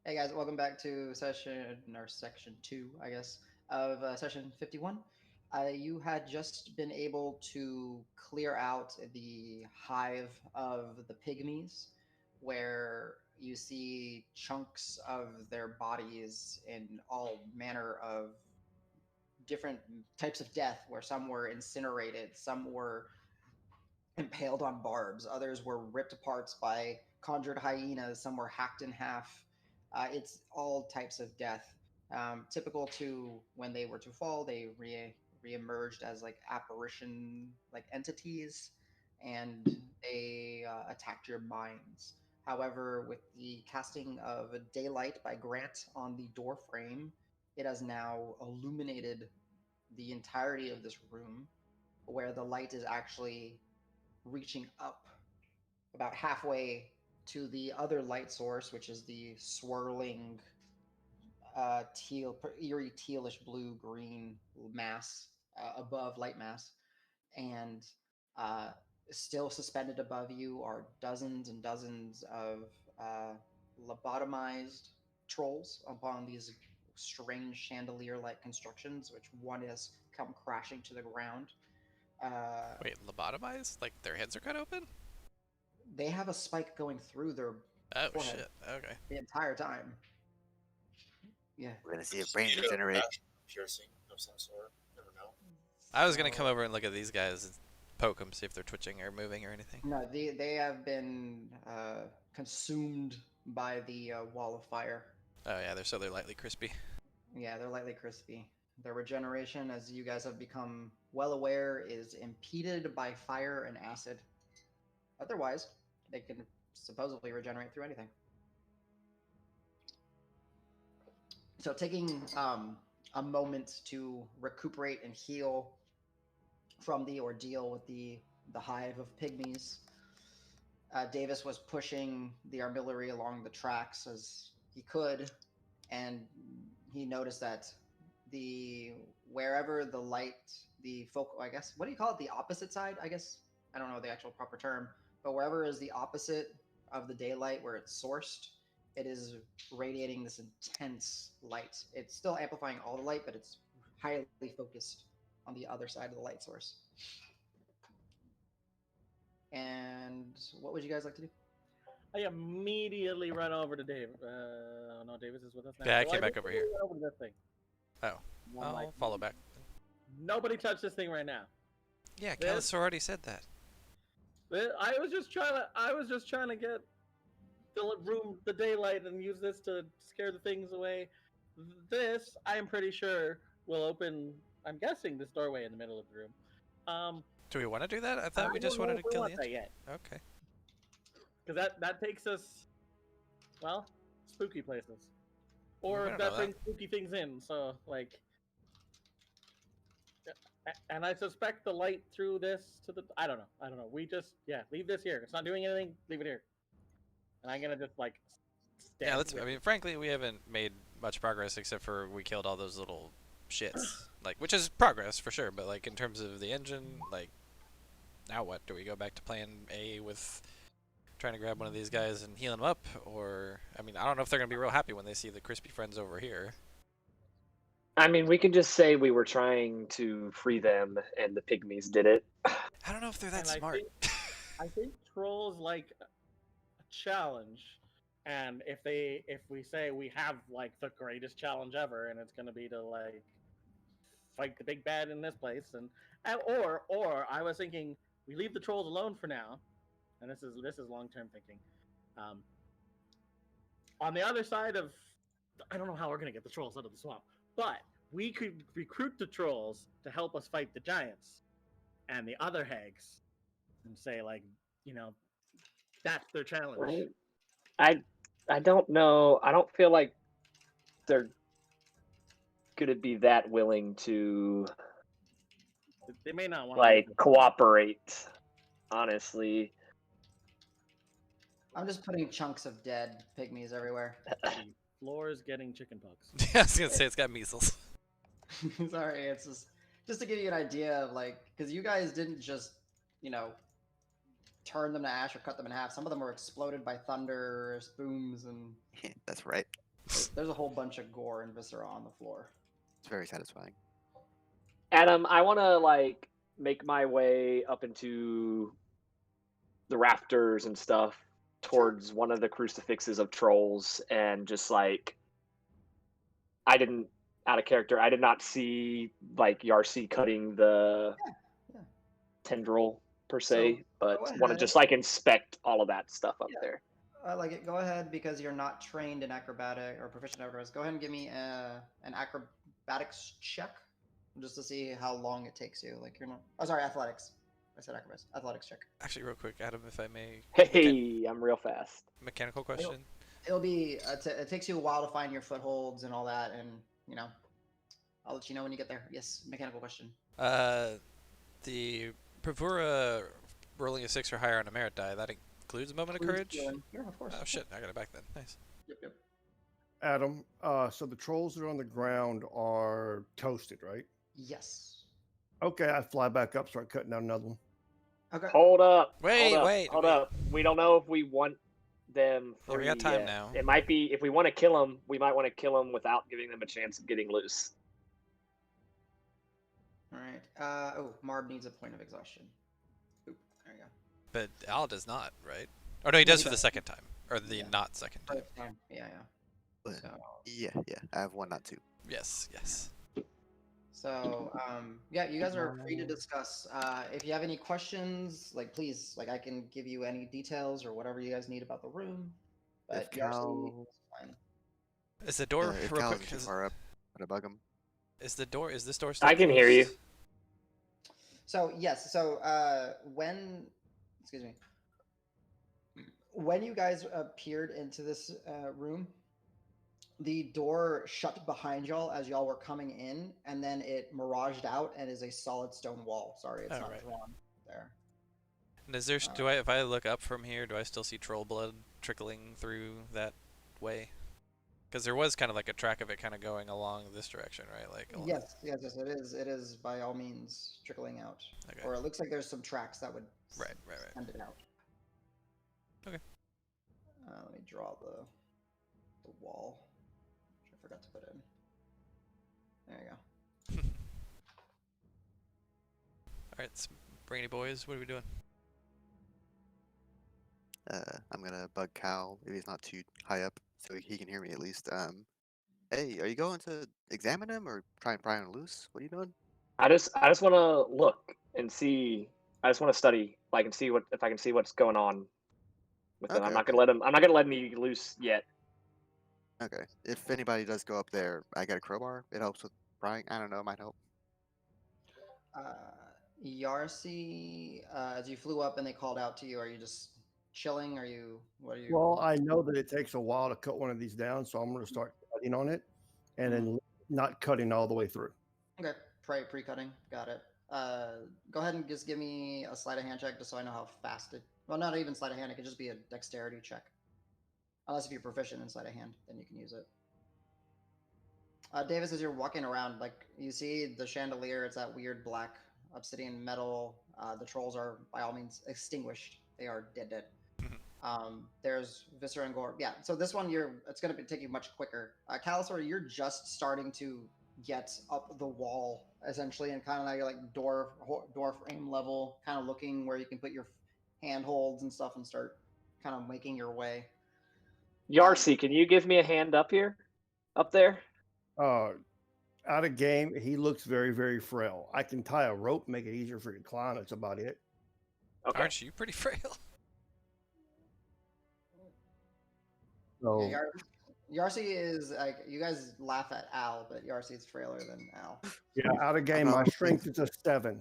Hey guys, welcome back to section 2, I guess, of session 51. You had just been able to clear out the hive of the pygmies, where you see chunks of their bodies in all manner of different types of death, where some were incinerated, some were impaled on barbs. Others were ripped apart by conjured hyenas. Some were hacked in half. It's all types of death. Typical to when they were to fall, they reemerged as like apparition like entities, and they attacked your minds. However, with the casting of daylight by Grant on the door frame, it has now illuminated the entirety of this room, where the light is actually reaching up about halfway to the other light source, which is the swirling eerie tealish blue green mass above light mass, and uh, still suspended above you are dozens and dozens of uh, lobotomized trolls upon these strange chandelier-like constructions, which one has come crashing to the ground. Uh, Wait, lobotomized? Like their heads are cut open? they have a spike going through their Oh forehead shit. Okay. the entire time. Yeah. We're gonna see if Just brains need a regenerate. piercing of some sort. Never know. I was gonna come So over and look at these guys and poke them, see if they're twitching or moving or anything. no, they have been consumed by the wall of fire. Oh yeah, they're lightly crispy. Yeah, they're lightly crispy. Their regeneration, as you guys have become well aware, is impeded by fire and acid. Otherwise, they can supposedly regenerate through anything. So, taking a moment to recuperate and heal from the ordeal with the hive of pygmies, Davis was pushing the artillery along the tracks as he could, and he noticed that the wherever the light, the focal, I guess, what do you call it? The opposite side, I guess. I don't know the actual proper term, but wherever is the opposite of the daylight where it's sourced, it is radiating this intense light. It's still amplifying all the light, but it's highly focused on the other side of the light source. And what would you guys like to do? I immediately run over to Dave. No, Davis is with us now. Yeah, I So came back over here. run over to this thing. Oh, And I'm I'll like, follow back. nobody touch this thing right now. Yeah, This, Calisor already said that. I was just trying to. I was just trying to get the daylight, and use this to scare the things away. This, I am pretty sure, will open. I'm guessing this doorway in the middle of the room. Do we want to do that? I thought we just don't know wanted if to we kill the want that engine. yet, Okay. because that takes us, well, spooky places, We or don't know that that. brings spooky things in. So like. And I suspect the light through this to the. I don't know. I don't know. We just, yeah, leave this here. It's not doing anything. Leave it here. And I'm gonna just like stand. Yeah, let's. with I mean, frankly, we haven't made much progress except for we killed all those little shits. Like, which is progress for sure. But like in terms of the engine, like, now what? Do we go back to plan A with trying to grab one of these guys and heal them up, or I mean, I don't know if they're gonna be real happy when they see the crispy friends over here. I mean, we can just say we were trying to free them and the pygmies did it. I don't know if they're that And smart. I think trolls like a challenge. And if we say we have like the greatest challenge ever, and it's gonna be to like fight the big bad in this place, or I was thinking we leave the trolls alone for now, and this is long term thinking. Um, on the other side of, I don't know how we're gonna get the trolls out of the swamp, but we could recruit the trolls to help us fight the giants and the other hags, and say like, you know, that's their challenge. Right? I don't know. I don't feel like they're gonna be that willing to They may not want like cooperate. Honestly, I'm just putting chunks of dead pygmies everywhere. The floor is getting chickenpox. I was gonna say it's got measles. Sorry, it's just to give you an idea of like, because you guys didn't just, you know, turn them to ash or cut them in half. Some of them were exploded by thunder, booms, and That's right. There's a whole bunch of gore and viscera on the floor. It's very satisfying. Adam, I want to like make my way up into the rafters and stuff towards one of the crucifixes of trolls, and just like I didn't out of character. I did not see like Yarcy cutting the Yeah. tendril per So, se, but go want to ahead. just like inspect all of that stuff up Yeah. there. I like it. Go ahead, because you're not trained in acrobatic or proficient in acrobatics. Go ahead and give me an acrobatics check, just to see how long it takes you. Like you're not. Oh, sorry, athletics. I said acrobatics. Athletics check. Actually, real quick, Adam, if I may. Hey, I'm real fast. Mechanical question. It'll be. It takes you a while to find your footholds and all that, and I'll let you know when you get there. Yes, mechanical question. The bravura rolling a 6 or higher on a merit die, that includes a moment of courage? Yeah, of course. Oh shit, I got it back then. Nice. Yep. Adam, so the trolls that are on the ground are toasted, right? Yes. Okay, I fly back up, start cutting down another one. Okay. Hold up. Wait, hold up. We don't know if we want them Yeah, free we got time yet. now. It might be if we want to kill them, we might want to kill them without giving them a chance of getting loose. All right. Marb needs a point of exhaustion. Oop, there you go. But Al does not, right? Oh no, he does for the second time, or the Yeah. not second time. First time. Yeah. But So, yeah, I have one, not two. Yes. yeah, you guys are free to discuss. If you have any questions, like please, like I can give you any details or whatever you guys need about the room. But If Yarcy Cal- is fine. Is the door if real Cal quick? is too far up, would I bug him? Is this door still I can hear you. closed? So yes, when you guys peered into this room, the door shut behind y'all as y'all were coming in, and then it miraged out and is a solid stone wall. Sorry, it's not right. drawn there. And is there? If I look up from here, do I still see troll blood trickling through that way? Because there was kind of like a track of it kind of going along this direction, right? Like Yes, it is. It is by all means trickling out. Okay. Or it looks like there's some tracks that would Right. send it out. Okay. Let me draw the wall, which I forgot to put in. There you go. All right, brainy boys, what are we doing? I'm gonna bug Cal if he's not too high up, so he can hear me at least. Hey, are you going to examine him or try and pry him loose? What are you doing? I just want to look and see. I just want to study, like, and see if I can see what's going on with him. Okay, I'm not gonna let him loose yet. Okay. If anybody does go up there, I got a crowbar. It helps with prying. I don't know, it might help. Yarcy, as you flew up and they called out to you, are you just chilling? What are you? Well, I know that it takes a while to cut one of these down, so I'm going to start cutting on it and then not cutting all the way through. Okay, pre-cutting. Got it. Go ahead and just give me a sleight of hand check, just so I know how fast it. Well, not even sleight of hand. It could just be a dexterity check. Unless if you're proficient in sleight of hand, then you can use it. Davis, as you're walking around, like you see the chandelier, it's that weird black obsidian metal. The trolls are by all means extinguished. They are dead. There's viscera and gore. Yeah, so this one it's going to take you much quicker. Calisor, you're just starting to get up the wall essentially, and kind of now you're like door frame level, kind of looking where you can put your handholds and stuff and start kind of making your way. Yarcy, can you give me a hand up there? Out of game, he looks very, very frail. I can tie a rope, make it easier for you to climb. That's about it. Okay. Aren't you pretty frail? So Yeah, Yarcy is like, you guys laugh at Al, but Yarcy's frailer than Al. yeah, out of game, my strength is a 7.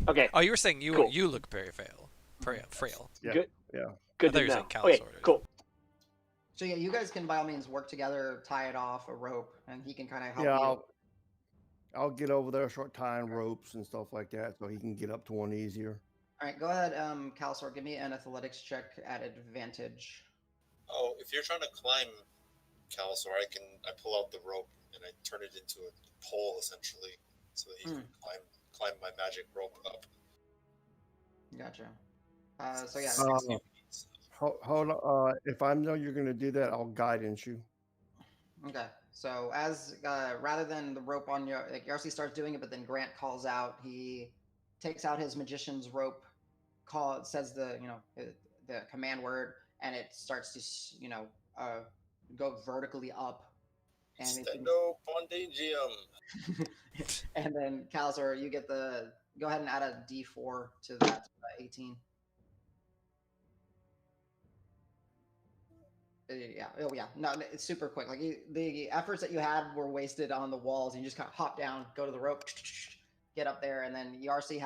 Okay. Oh, you were saying Cool. you look very frail. Frail. Yeah. Good. Yeah. Good I thought to you were know. saying Okay. Calisor. Cool. So yeah, you guys can by all means work together, tie it off a rope, and he can kind of help Yeah, you. I'll get over there, start tying ropes and stuff like that, so he can get up to one easier. All right, go ahead, Calisor, give me an athletics check at advantage. Oh, if you're trying to climb, Calisor, I pull out the rope and I turn it into a pole essentially, so that he can climb my magic rope up. Gotcha. So yeah, Hold on. If I know you're going to do that, I'll guidance you. Okay, so as rather than the rope on your like Yarcy starts doing it, but then Grant calls out. He takes out his magician's rope, says the command word, and it starts to uh, go vertically up, and it Extendo Bondagium. and then Calzor, you get the go ahead and add a D4 to that 18. Yeah. Oh, yeah. No, it's super quick. Like the efforts that you had were wasted on the walls. You just kind of hop down, go to the rope, get up there, and then Yarcy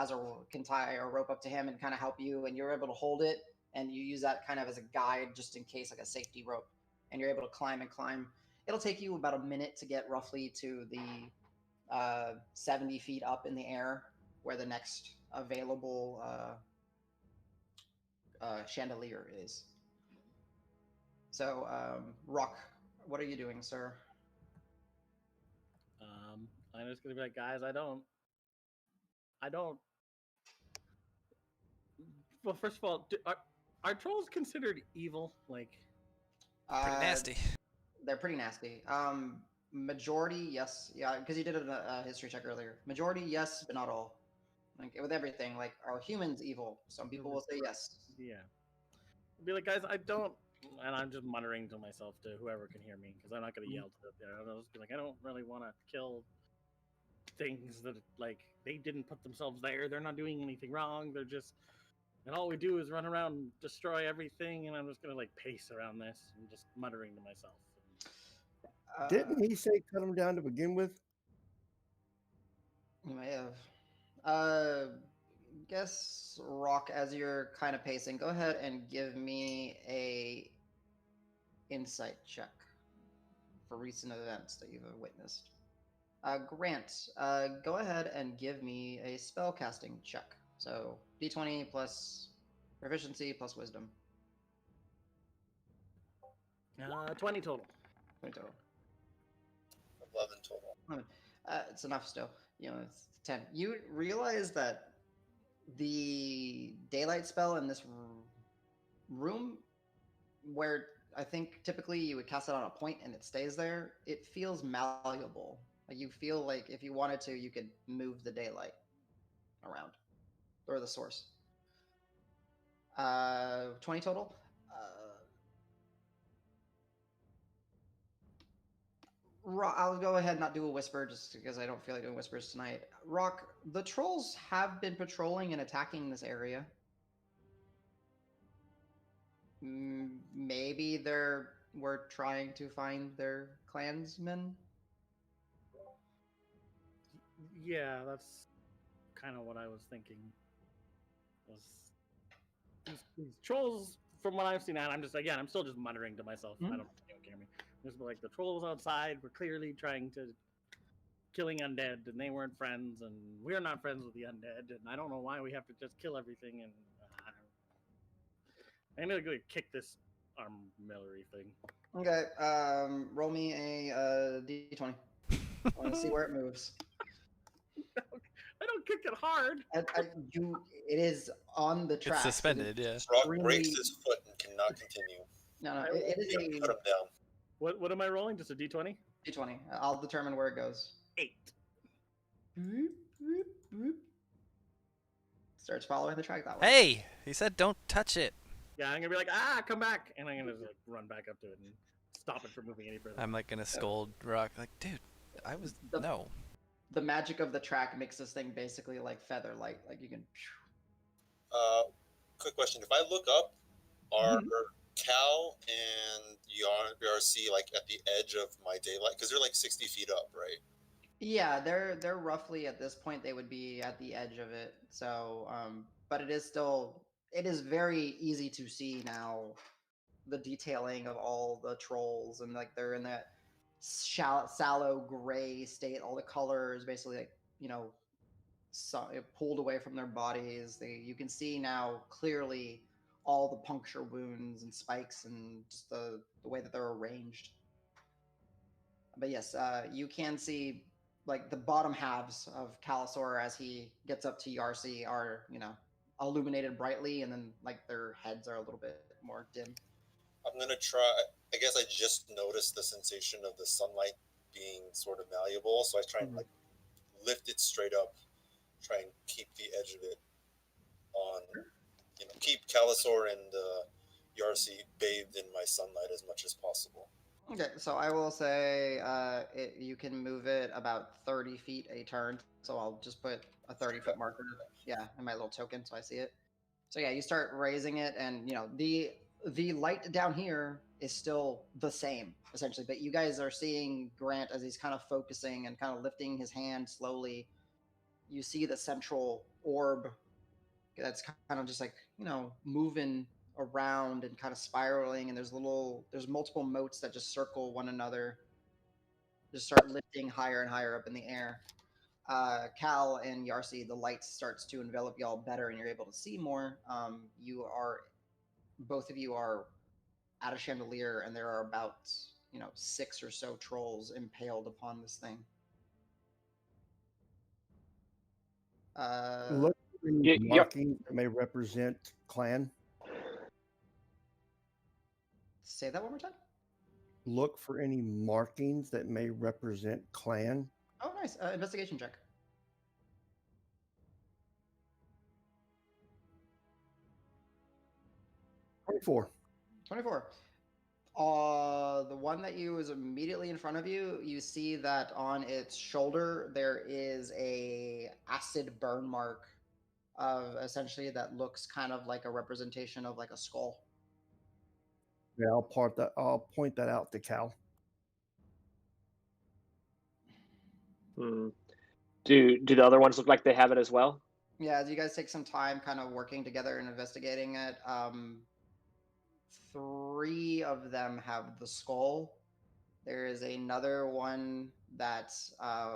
can tie a rope up to him and kind of help you, and you're able to hold it, and you use that kind of as a guide just in case, like a safety rope, and you're able to climb and climb. It'll take you about a minute to get roughly to the 70 feet up in the air, where the next available chandelier is. So, Rock, what are you doing, sir? I'm just gonna be like, guys, I don't. Well, first of all, are trolls considered evil? Like, Pretty nasty. They're pretty nasty. Majority, yes, yeah, because you did a history check earlier. Majority, yes, but not all. Like with everything, like are humans evil? Some people will say yes. yeah, be like, guys, I don't. And I'm just muttering to myself to whoever can hear me because I'm not gonna yell to them. I'll just be like, I don't really want to kill things that like they didn't put themselves there. They're not doing anything wrong. They're just and all we do is run around and destroy everything. And I'm just gonna like pace around this and just muttering to myself. Didn't he say cut him down to begin with? You may have. Guess Rock, as you're kind of pacing, go ahead and give me a insight check for recent events that you've witnessed. Grant, go ahead and give me a spell casting check. So d20 plus proficiency plus wisdom. 20 total. 20 total. 11 total. 11. It's enough still. It's 10. You realize that the daylight spell in this room, where I think typically you would cast it on a point and it stays there, it feels malleable. Like you feel like if you wanted to, you could move the daylight around or the source. 20 total. I'll go ahead and not do a whisper just because I don't feel like doing whispers tonight. Rock, the trolls have been patrolling and attacking this area. Maybe we're trying to find their clansmen. Yeah, that's kind of what I was thinking. Was these trolls, from what I've seen, and I'm still just muttering to myself. I don't hear me. Just like the trolls outside were clearly trying to killing undead, and they weren't friends, and we're not friends with the undead, and I don't know why we have to just kill everything. And I'm gonna go kick this armillery thing. Okay, roll me a d20. I want to see where it moves. I don't kick it hard. It is on the track. It's suspended, yeah. Rock breaks his foot and cannot continue. No, it is a Put him down. What am I rolling? Just a d20? d20. I'll determine where it goes. 8. Boop, boop, boop. Starts following the track that way. Hey, he said don't touch it. Yeah, I'm gonna be like, come back, and I'm gonna just like run back up to it and stop it from moving any further. I'm like gonna scold Rock, like, dude, no. The magic of the track makes this thing basically like feather light. Like you can. Quick question: if I look up, are Cal and YRC like at the edge of my daylight? Because they're like 60 feet up, right? Yeah, they're roughly at this point they would be at the edge of it. So, but it is very easy to see now the detailing of all the trolls, and like they're in that sallow gray state. All the colors basically like pulled away from their bodies. You can see now clearly all the puncture wounds and spikes and just the way that they're arranged. But yes, you can see like the bottom halves of Calisor as he gets up to Yarcy are illuminated brightly, and then like their heads are a little bit more dim. I'm gonna try. I guess I just noticed the sensation of the sunlight being sort of malleable, so I try and like lift it straight up, try and keep the edge of it on, keep Calisaur and Yarsi bathed in my sunlight as much as possible. Okay, so I will say you can move it about 30 feet a turn. So I'll just put a 30-foot marker, yeah, in my little token so I see it. So yeah, you start raising it, and the light down here is still the same essentially, but you guys are seeing Grant as he's kind of focusing and kind of lifting his hand slowly. You see the central orb that's kind of just like moving around and kind of spiraling, and there's multiple motes that just circle one another, just start lifting higher and higher up in the air. Cal and Yarsi, the light starts to envelop y'all better, and you're able to see more. Both of you are at a chandelier, and there are about 6 or so trolls impaled upon this thing. Look for any markings that may represent clan. Say that one more time. Look for any markings that may represent clan. Oh, nice. Investigation check. Twenty-four. 24. The one that is immediately in front of you, you see that on its shoulder there is a acid burn mark of essentially that looks kind of like a representation of like a skull. Yeah, I'll point that out to Cal. Do the other ones look like they have it as well? Yeah, as you guys take some time kind of working together and investigating it, 3 of them have the skull. There is another one that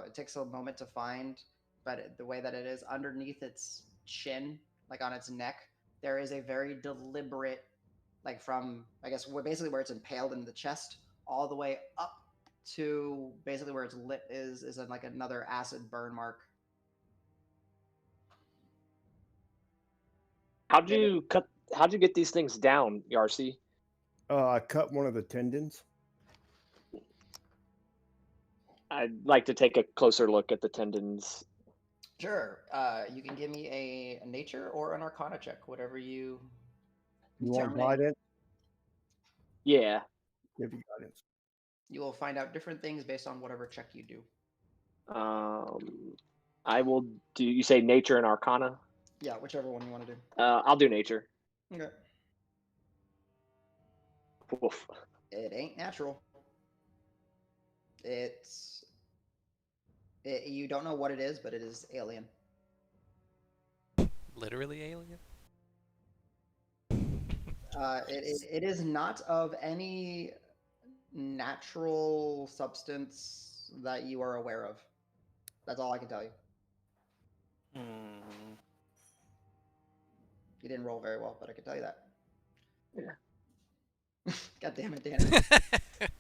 it takes a moment to find, but the way that it is underneath its chin, like on its neck, there is a very deliberate, like from, I guess, basically where it's impaled in the chest, all the way up to basically where its lip is like another acid burn mark. How'd you get these things down, Yarsi? I cut one of the tendons. I'd like to take a closer look at the tendons. Sure. You can give me a nature or an arcana check, whatever you want guidance? Yeah. Give you guidance. You will find out different things based on whatever check you do. I will do. You say nature and arcana? Yeah, whichever one you want to do. I'll do nature. Okay. Oof. It ain't natural. You don't know what it is, but it is alien. Literally alien? It is not of any natural substance that you are aware of. That's all I can tell you. You didn't roll very well, but I can tell you that. Yeah. God damn it, Danny. That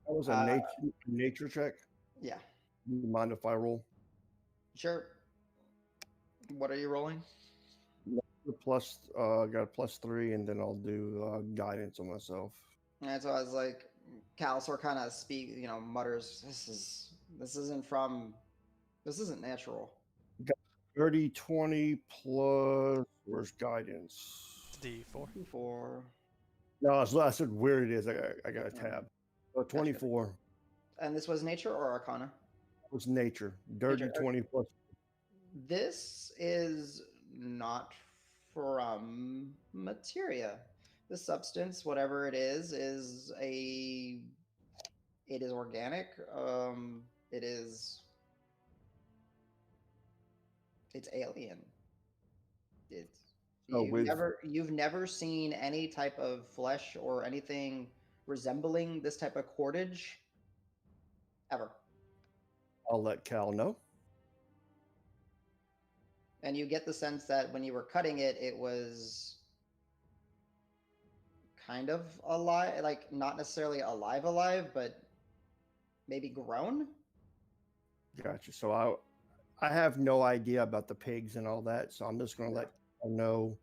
was a nature check. Yeah. Do you mind if I roll? Sure. What are you rolling? I got a +3, and then I'll do guidance on myself. And so I was like, Calisaur kind of mutters, this isn't natural. 30, 20 plus, where's guidance? D4. D4. No, I said where it is. I got a tab. 24. And this was nature or arcana? It was nature. Dirty Nature. 20 plus. This is not from materia. The substance, whatever it is organic. It's alien. You've never seen any type of flesh or anything resembling this type of cordage ever. I'll let Cal know. And you get the sense that when you were cutting it, it was kind of alive, like not necessarily alive, but maybe grown. Gotcha. So I have no idea about the pigs and all that, so I'm just going to let Cal know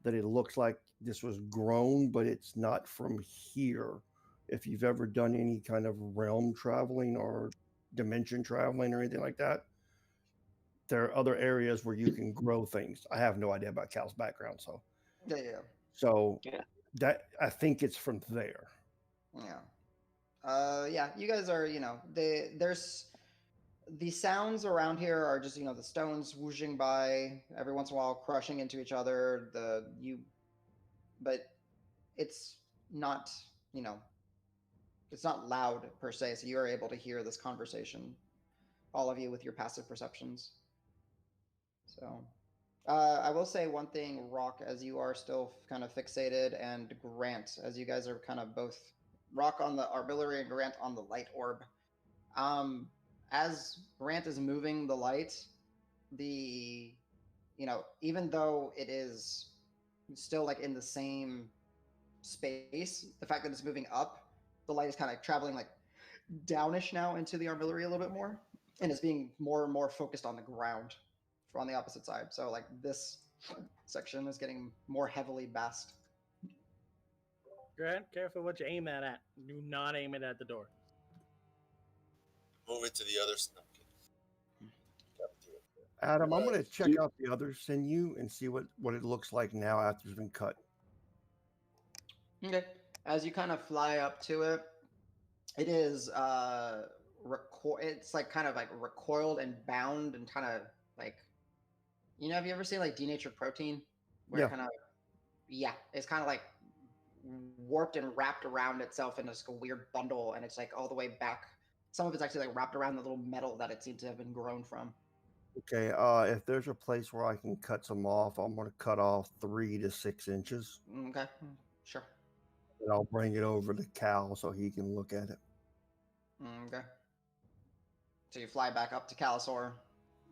that it looks like this was grown, but it's not from here. If you've ever done any kind of realm traveling or dimension traveling or anything like that, there are other areas where you can grow things. I have no idea about Cal's background, Yeah. so Yeah. that I think it's from there. Yeah. You guys are, there's the sounds around here are just, the stones whooshing by every once in a while, crushing into each other. But it's not, you know, it's not loud per se. So you are able to hear this conversation, all of you with your passive perceptions. So, I will say one thing, Rock, as you are still kind of fixated, and Grant, as you guys are kind of both Rock on the artillery and Grant on the light orb. As Grant is moving the light, even though it is still like in the same space, the fact that it's moving up, the light is kind of traveling like downish now into the artillery a little bit more, and it's being more and more focused on the ground on the opposite side. So like this section is getting more heavily basked. Grant, careful what you aim at. Do not aim it at the door. Move it to the other side. Adam, I'm going to check out the other sinew and see what it looks like now after it's been cut. Okay. As you kind of fly up to it, it is it's like kind of like recoiled and bound and kind of like, have you ever seen like denatured protein? Where it's kind of like warped and wrapped around itself in just a weird bundle, and it's like all the way back. Some of it's actually like wrapped around the little metal that it seemed to have been grown from. Okay, if there's a place where I can cut some off, I'm going to cut off 3 to 6 inches. Okay, sure. And I'll bring it over to Cal so he can look at it. Okay. So you fly back up to Calasor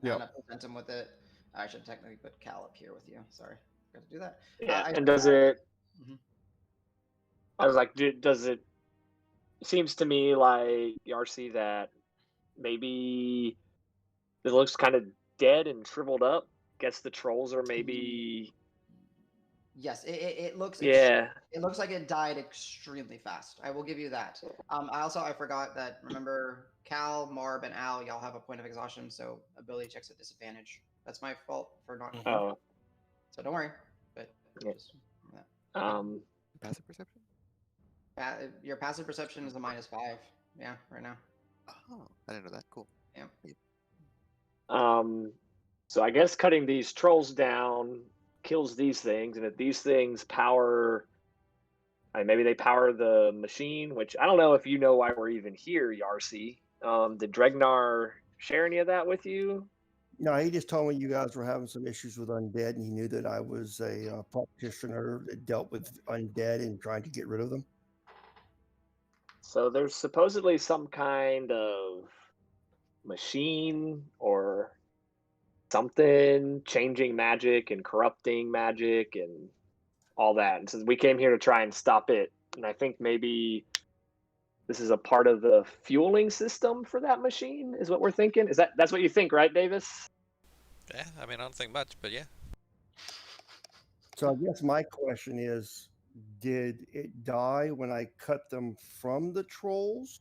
and present him with it. I should technically put Cal up here with you. Sorry, got to do that. Yeah, and does it? Mm-hmm. I was like, does it? Seems to me like RC that maybe it looks kind of dead and shriveled up. Guess the trolls are maybe. Yes, it looks. Yeah. It looks like it died extremely fast. I will give you that. I forgot that. Remember, Cal, Marb, and Al, y'all have a point of exhaustion, so ability checks at disadvantage. That's my fault for not. Oh. So don't worry. But just Passive perception. Your passive perception is a -5. Yeah, right now. Oh, I didn't know that. Cool. Yeah. So I guess cutting these trolls down kills these things, and if these things power, maybe they power the machine. Which I don't know if you know why we're even here, Yarcy. Did Dregnar share any of that with you? No, he just told me you guys were having some issues with undead, and he knew that I was a practitioner that dealt with undead and trying to get rid of them. So there's supposedly some kind of machine or something changing magic and corrupting magic and all that. And so we came here to try and stop it. And I think maybe this is a part of the fueling system for that machine, is what we're thinking. That's what you think, right, Davis? Yeah, I mean, I don't think much, but yeah. So I guess my question is, did it die when I cut them from the trolls?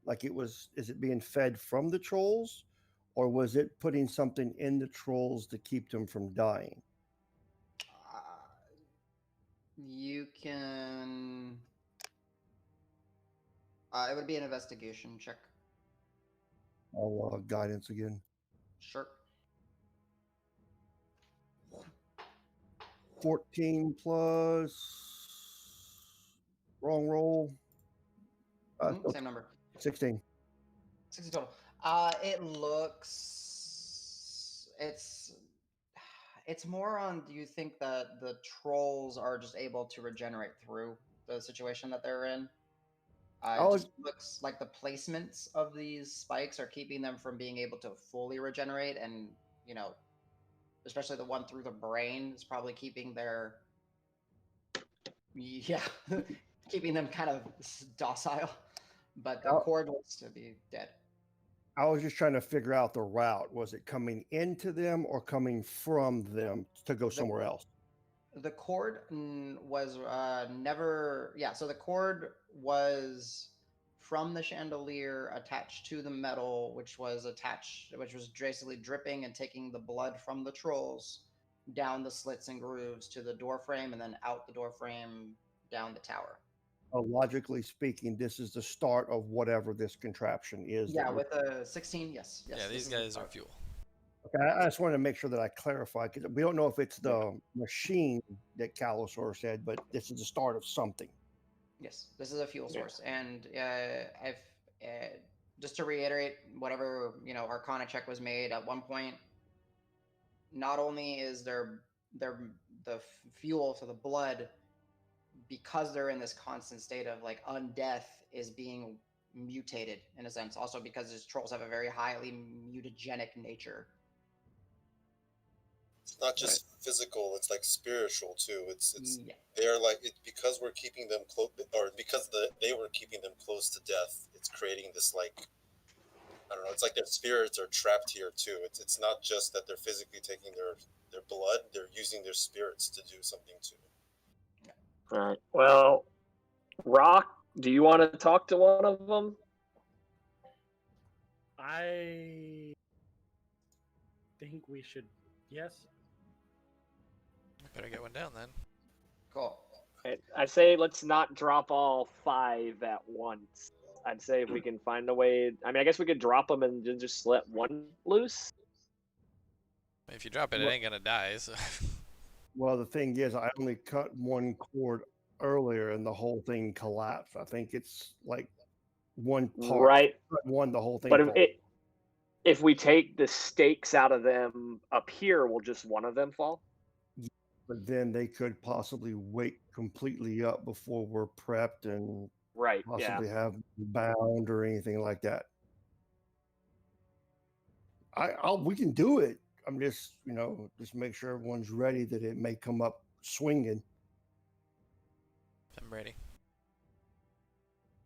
Is it being fed from the trolls? Or was it putting something in the trolls to keep them from dying? You can. It would be an investigation check. I'll guidance again. Sure. 14 plus wrong roll. Same number. 16. 60 total. It looks. It's more on. Do you think that the trolls are just able to regenerate through the situation that they're in? It just looks like the placements of these spikes are keeping them from being able to fully regenerate, and especially the one through the brain is probably keeping keeping them kind of docile. But the cord looks to be dead. I was just trying to figure out the route. Was it coming into them or coming from them to go somewhere else? The cord was never. Yeah, so the cord was from the chandelier attached to the metal, which was basically dripping and taking the blood from the trolls down the slits and grooves to the door frame and then out the door frame down the tower. Logically speaking, this is the start of whatever this contraption is. Yeah, with a 16, yes. Yeah, this these is the guys are start. fuel. Okay, I just wanted to make sure that I clarify because we don't know if it's the machine that Calosaur said, but this is the start of something. Yes, this is a fuel source, and I've just to reiterate, whatever Arcana check was made at one point. Not only is the fuel, so the blood, because they're in this constant state of like undeath, is being mutated in a sense. Also because these trolls have a very highly mutagenic nature. It's not just physical; it's like spiritual too. It's Yeah. they're like because we're keeping them close, or because they were keeping them close to death. It's creating this like I don't know. It's like their spirits are trapped here too. It's not just that they're physically taking their blood; they're using their spirits to do something too. All right. Well, Rock, do you want to talk to one of them? I think we should. Yes. Better get one down then. Cool. I say let's not drop all 5 at once. I'd say if we can find a way. I mean, I guess we could drop them and then just let one loose. If you drop it, it ain't gonna die. So. Well, the thing is, I only cut one cord earlier and the whole thing collapsed. I think it's like one part. Right. One, the whole thing. But if we take the stakes out of them up here, will just one of them fall? But then they could possibly wake completely up before we're prepped and right, possibly have bound or anything like that. We can do it. I'm just, just make sure everyone's ready that it may come up swinging. I'm ready.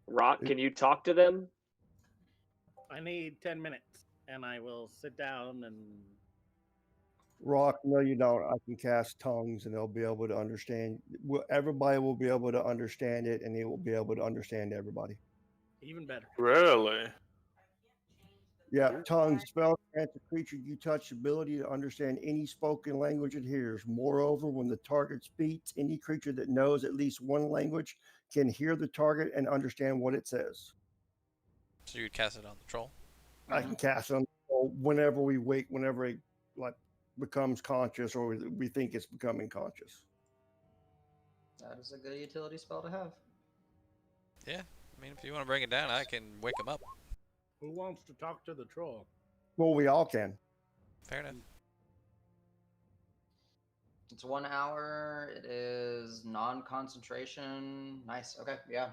Rock, can you talk to them? I need 10 minutes, and I will sit down and. Rock, no, you don't. I can cast tongues, and they'll be able to understand. Everybody will be able to understand it, and it will be able to understand everybody. Even better. Really? Yeah, tongues, spell grants a creature you touch ability to understand any spoken language it hears. Moreover, when the target speaks, any creature that knows at least one language can hear the target and understand what it says. So you'd cast it on the troll? I can cast it on the troll whenever we wake, whenever it becomes conscious or we think it's becoming conscious. That is a good utility spell to have. Yeah, I mean, if you want to bring it down, I can wake him up. Who wants to talk to the troll? Well, we all can. Fair enough. It's 1 hour. It is non-concentration. Nice. Okay. Yeah.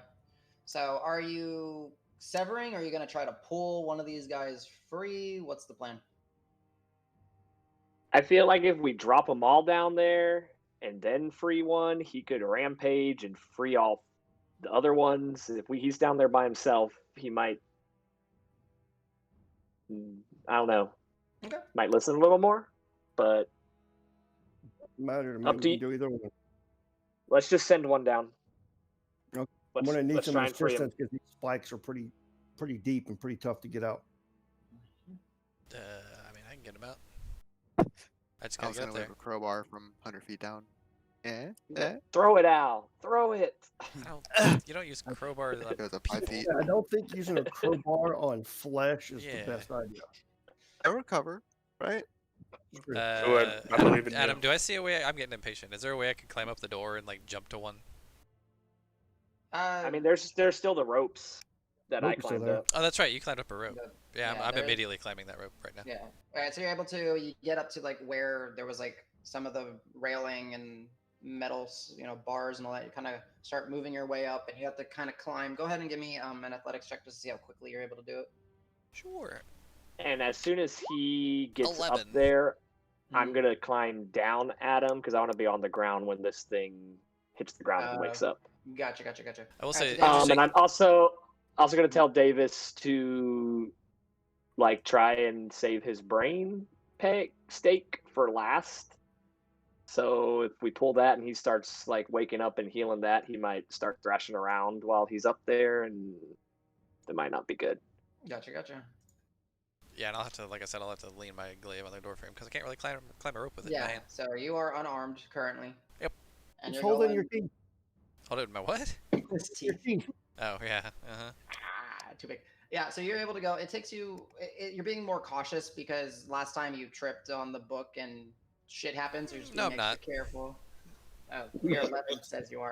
So are you severing? Or are you going to try to pull one of these guys free? What's the plan? I feel like if we drop them all down there and then free one, he could rampage and free all the other ones. If he's down there by himself, he might. I don't know. Okay. Might listen a little more, but Matter to me. Up to We can do either one. let's just send one down. Okay. Let's, I'm going to need let's some try and free him. assistance because these spikes are pretty deep and pretty tough to get out. I mean, I can get him out. I just I gotta was get gonna up wave there. a crowbar from 100 feet down. Yeah. Throw it, Al. Throw it. You don't use crowbars on It was a 5 feet. I don't think using a crowbar on flesh is Yeah. the best idea. I recover, right? I believe in you. Adam, do I see a way? I'm getting impatient. Is there a way I can climb up the door and like jump to one? I mean, there's still the ropes that I Ropes are climbed there. up. Oh, that's right. You climbed up a rope. Yeah, Yeah, I'm there is- immediately climbing that rope right now. Yeah. All right. So you're able to you get up to like where there was like some of the railing and metals, bars and all that. You kind of start moving your way up, and you have to kind of climb. Go ahead and give me an athletics check just to see how quickly you're able to do it. Sure. And as soon as he gets 11. up there, I'm Mhm. gonna climb down at him because I want to be on the ground when this thing hits the ground and wakes up. Gotcha. I will Alright, say, so Davis, And I'm also gonna tell Davis to like try and save his brain stake for last. So if we pull that and he starts like waking up and healing that, he might start thrashing around while he's up there, and that might not be good. Gotcha. Yeah, and I'll have to, like I said, I'll have to lean my glaive on the door frame because I can't really climb a rope with it, Yeah. man. So you are unarmed currently. Yep. And Just you're hold in going your teeth. Hold it in my what? his Your teeth. teeth. Oh yeah. Too big. Yeah, so you're able to go. It takes you. You're being more cautious because last time you tripped on the book and shit happens. You're just No, being I'm extra careful. Oh, your 11 says you are.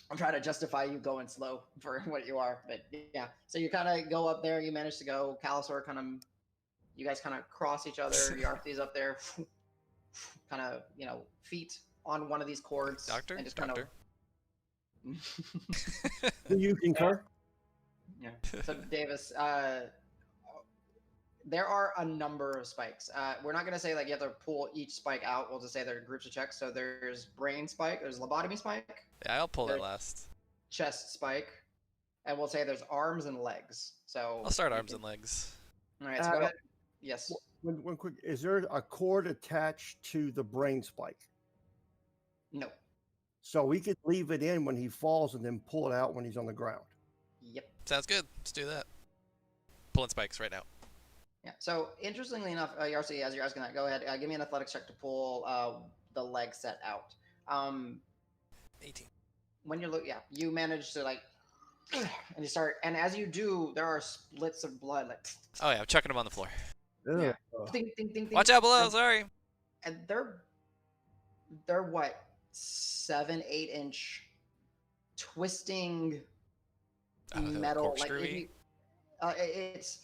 I'm trying to justify you going slow for what you are, but yeah. So you kind of go up there. You manage to go. Calusor kind of. You guys kind of cross each other. Yarthy's up there, kind of feet on one of these cords, Doctor? and just Doctor? kind of. Do you concur? Yeah. So Davis, there are a number of spikes. We're not going to say like you have to pull each spike out. We'll just say there are groups of checks. So there's brain spike, there's lobotomy spike, Yeah, I'll pull that There's- last. chest spike, and we'll say there's arms and legs. So I'll start you arms can- and legs. All right, so go ahead. Yes. One quick. Is there a cord attached to the brain spike? No. So we could leave it in when he falls and then pull it out when he's on the ground. Yep. Sounds good. Let's do that. Pulling spikes right now. Yeah. So interestingly enough, Yarcy, as you're asking that, go ahead. Give me an athletics check to pull the leg set out. 18. When you're you manage to like, and you start, and as you do, there are splits of blood like. Oh yeah, I'm chucking them on the floor. Yeah. Ugh. Ding, ding, ding, ding. Watch out below. Sorry. And they're what 7-8 inch twisting metal like corkscrewy? it's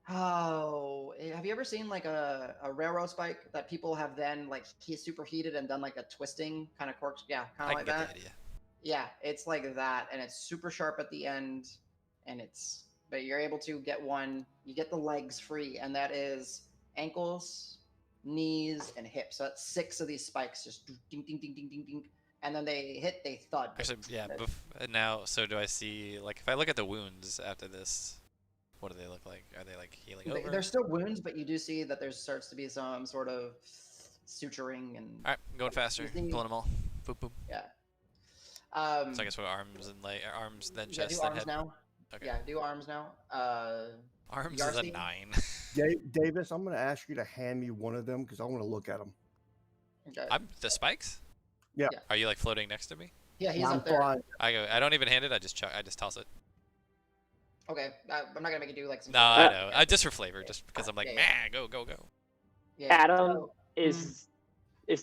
have you ever seen like a railroad spike that people have then like superheated and done like a twisting kind of corks kind I of can like get that the idea. yeah it's like that and it's super sharp at the end and but you're able to get you get the legs free and that is ankles, knees, and hips. So that's 6 of these spikes just ding, ding, ding, ding, ding, ding. And then they thud. Actually, yeah. Now, so do I see, like, if I look at the wounds after this, what do they look like? Are they, like, healing over? There's still wounds, but you do see that there starts to be some sort of suturing and. All right, I'm going faster. see- Pulling them all. Boop, boop. Yeah. So I guess what arms and arms, then Yeah, chest, do then arms head. now. Okay. Yeah, do arms now. Arms is a Yarcy? 9. Davis, I'm going to ask you to hand me one of them because I want to look at them. Okay. The spikes? Yeah. Are you, like, floating next to me? Yeah, he's I'm up there. fine. I don't even hand it. I just toss it. Okay, I'm not gonna make you do like some. No, I know. Just for flavor, just because I'm like, Yeah, man, go. Yeah, Adam, so- is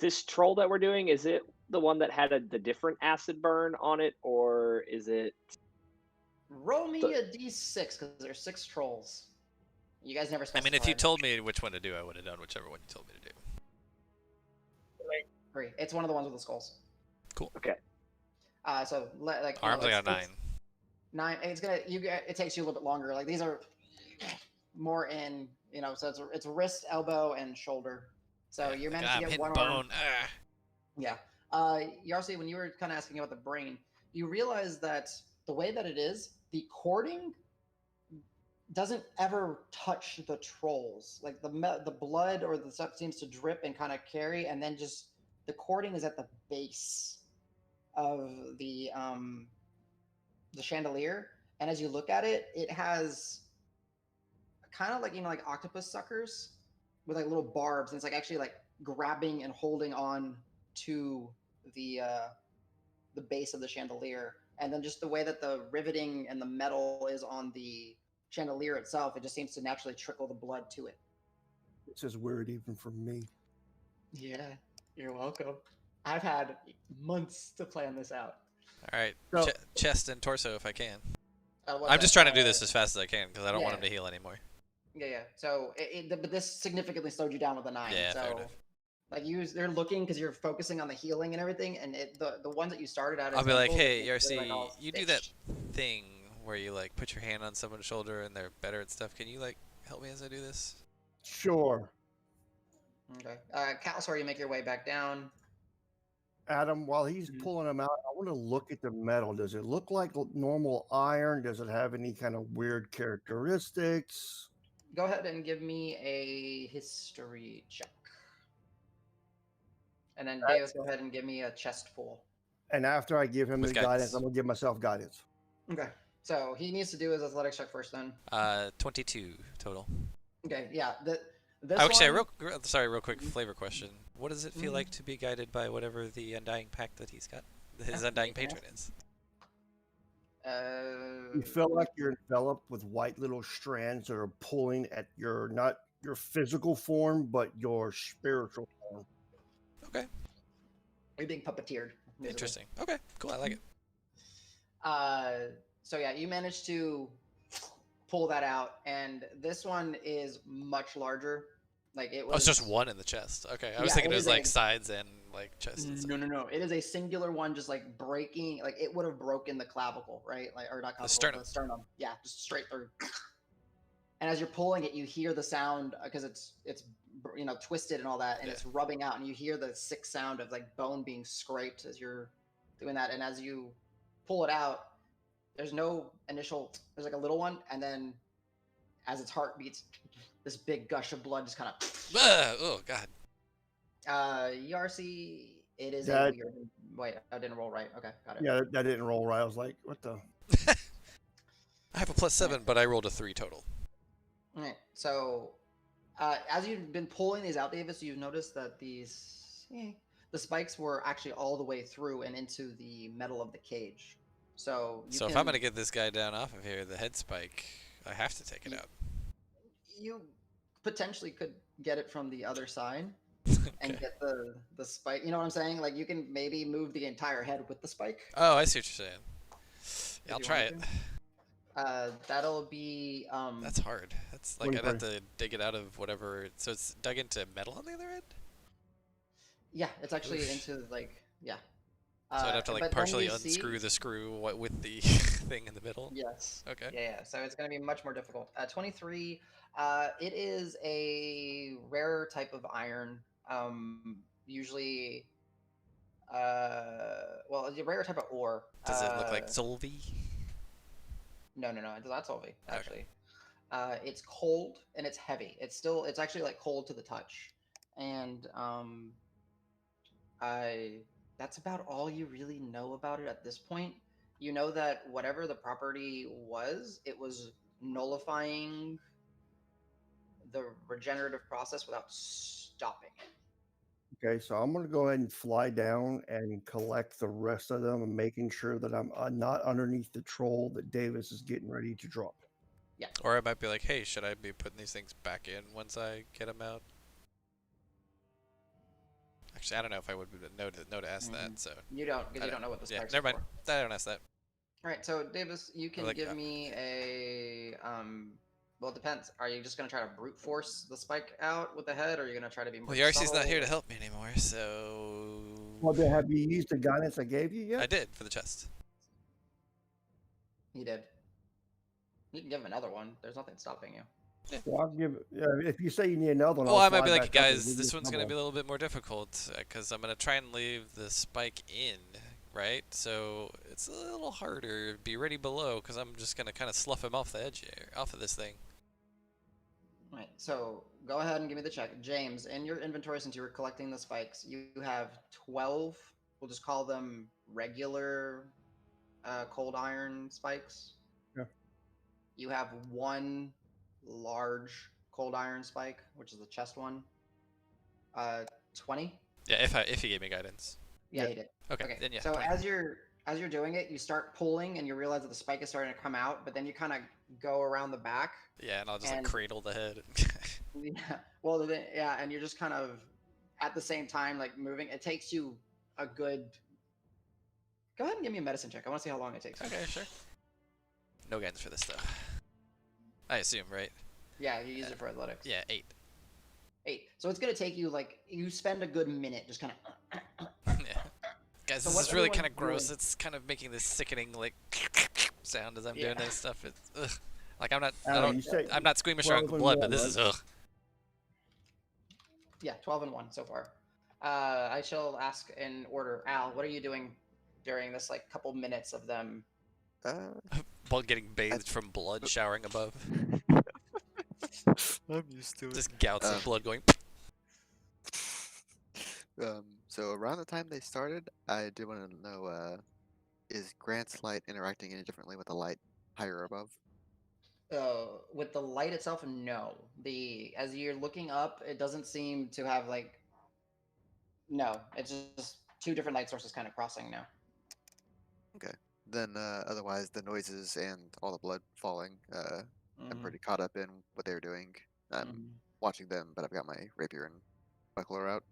this troll that we're doing? Is it the one that had the different acid burn on it, or is it? roll me a d6 because there's 6 trolls. You guys never I specified. mean, if you told me which one to do, I would have done whichever one you told me to do. 3. It's one of the ones with the skulls. Cool. Okay. So like Arms, I got 9. 9. It's gonna it takes you a little bit longer. Like these are more in so it's wrist, elbow, and shoulder. So you managed to I'm get hitting one bone. arm. Yeah. Yarcy, when you were kind of asking about the brain, you realize that the way that it is, the cording doesn't ever touch the trolls. Like the blood or the stuff seems to drip and kind of carry, and then just the cording is at the base of the chandelier. And as you look at it, it has kind of like like octopus suckers with like little barbs, and it's like actually like grabbing and holding on to the base of the chandelier. And then just the way that the riveting and the metal is on the chandelier itself, it just seems to naturally trickle the blood to it. This is weird even for me. Yeah, you're welcome. I've had months to plan this out. All right, So- chest and torso if I can. What's I'm just that? trying to do this as fast as I can because I don't want yeah. him to heal anymore. Yeah. So, but this significantly slowed you down with a 9. Yeah, so, fair enough. like they're looking because you're focusing on the healing and everything, and the ones that you started out. I'll as be like, ankles, hey, they're, Yarcy, like, all you do that stitched. thing where you like put your hand on someone's shoulder and they're better at stuff. Can you like help me as I do this? Sure. Okay. Calusor, you make your way back down. Adam, while he's Mhm. pulling them out, I want to look at the metal. Does it look like normal iron? Does it have any kind of weird characteristics? Go ahead and give me a history check. And then Davis, go ahead and give me a chest pull. And after I give him With the guidance, guidance. I'm gonna give myself guidance. Okay. So he needs to do his athletics check first, then. 22 total. Okay. Yeah. This Actually, one, real quick flavor question. What does it feel like to be guided by whatever the Undying Pact that he's got? His Undying Patron is. You feel like you're enveloped with white little strands that are pulling at your not your physical form, but your spiritual form. Okay. You're being puppeteered. Basically. Interesting. Okay, cool. I like it. So yeah, you managed to pull that out, and this one is much larger. Like it was. Oh, it's just one in the chest. Okay, I was Yeah, thinking it it was is like a- sides and like chest. And stuff. No. It is a singular one, just like breaking. Like it would have broken the clavicle, right? Like or not clavicle, sternum. the sternum. Yeah, just straight through. And as you're pulling it, you hear the sound because it's twisted and all that, and it's rubbing out, and you hear the sick sound of like bone being scraped as you're doing that. And as you pull it out, there's no initial. There's like a little one, and then as its heart beats, this big gush of blood just kind of. Oh God. ERC. It is That- a weird. Wait, I didn't roll right. Okay, got it. Yeah, that didn't roll right. I was like, what the? I have a +7, but I rolled a 3 total. All right. So, as you've been pulling these out, Davis, you've noticed that the spikes were actually all the way through and into the metal of the cage. So, So if I'm gonna get this guy down off of here, the head spike, I have to take it out. you potentially could get it from the other side and Okay. get the spike. You know what I'm saying? Like you can maybe move the entire head with the spike. Oh, I see what you're saying. if Yeah, I'll you try wanted it. to. That'll be That's hard. That's like One I'd have part. to dig it out of whatever. So it's dug into metal on the other end. yeah, it's actually Oof. into like yeah. So I'd have to but like then partially you see- unscrew the screw with the thing in the middle. Yes. Okay. Yeah. So it's going to be much more difficult. 23. It is a rare type of iron. Usually, well, it's a rare type of ore. Does it look like Zolvi? No. It's not Solvi, actually. It's cold and it's heavy. It's actually like cold to the touch. And that's about all you really know about it at this point. You know that whatever the property was, it was nullifying the regenerative process without stopping it. Okay, so I'm gonna go ahead and fly down and collect the rest of them, and making sure that I'm not underneath the troll that Davis is getting ready to drop. Or I might be like, hey, should I be putting these things back in once I get them out? Actually, I don't know if I would know to ask that. So You don't, because you don't know what the yeah, spikes never are mind. for. I don't ask that. All right, so Davis, you can like give that. me a well, it depends. Are you just gonna try to brute force the spike out with the head, or are you gonna try to be more? Well, Yarcy's not here to subtle? help me anymore, so Well, then have you used the guidance I gave you yet? I did for the chest. He did. You can give him another one. There's nothing stopping you. Well, I'll give. If you say you need another one, Well, I'll I might fly be like, back up and guys, give this you one's gonna another be a little bit more difficult because I'm gonna try and leave the spike in, right? So it's a little harder. Be ready below because I'm just gonna kind of slough him off the edge here, off of this thing. All right, so go ahead and give me the check, James. In your inventory, since you were collecting the spikes, you have 12. We'll just call them regular cold iron spikes. Yeah. You have one large cold iron spike, which is the chest one. 20. Yeah, if he gave me guidance. Yeah, Yeah. he did. Okay, then yeah. So 20. as you're doing it, you start pulling, and you realize that the spike is starting to come out, but then you kind of go around the back. Yeah, and I'll just like and- cradle the head. Yeah. Well, yeah, and you're just kind of at the same time like moving. It takes you a good. Go ahead and give me a medicine check. I want to see how long it takes. Okay, sure. No guidance for this though. I assume, right? Yeah, you use it for athletics. Yeah, 8. 8. So it's gonna take you like you spend a good minute just kind of. Yeah. Guys, So this what is really kind of everyone's gross. doing- It's kind of making this sickening like sound as I'm doing Yeah. this stuff. It's ugh. Like I'm not. I Adam, don't. you say I'm not squeamish around 12 and blood, but 1, this right? is ugh. Yeah, 12 and 1 so far. I shall ask in order. Al, what are you doing during this like couple minutes of them? While getting bathed from blood showering above. I'm used to it. Just gouts of blood going. So around the time they started, I did want to know, is Grant's light interacting any differently with the light higher above? With the light itself, no. As you're looking up, it doesn't seem to have like no. It's just two different light sources kind of crossing now. Okay. Then otherwise, the noises and all the blood falling, I'm Mhm, pretty caught up in what they're doing. I'm mhm. watching them, but I've got my rapier and buckler out.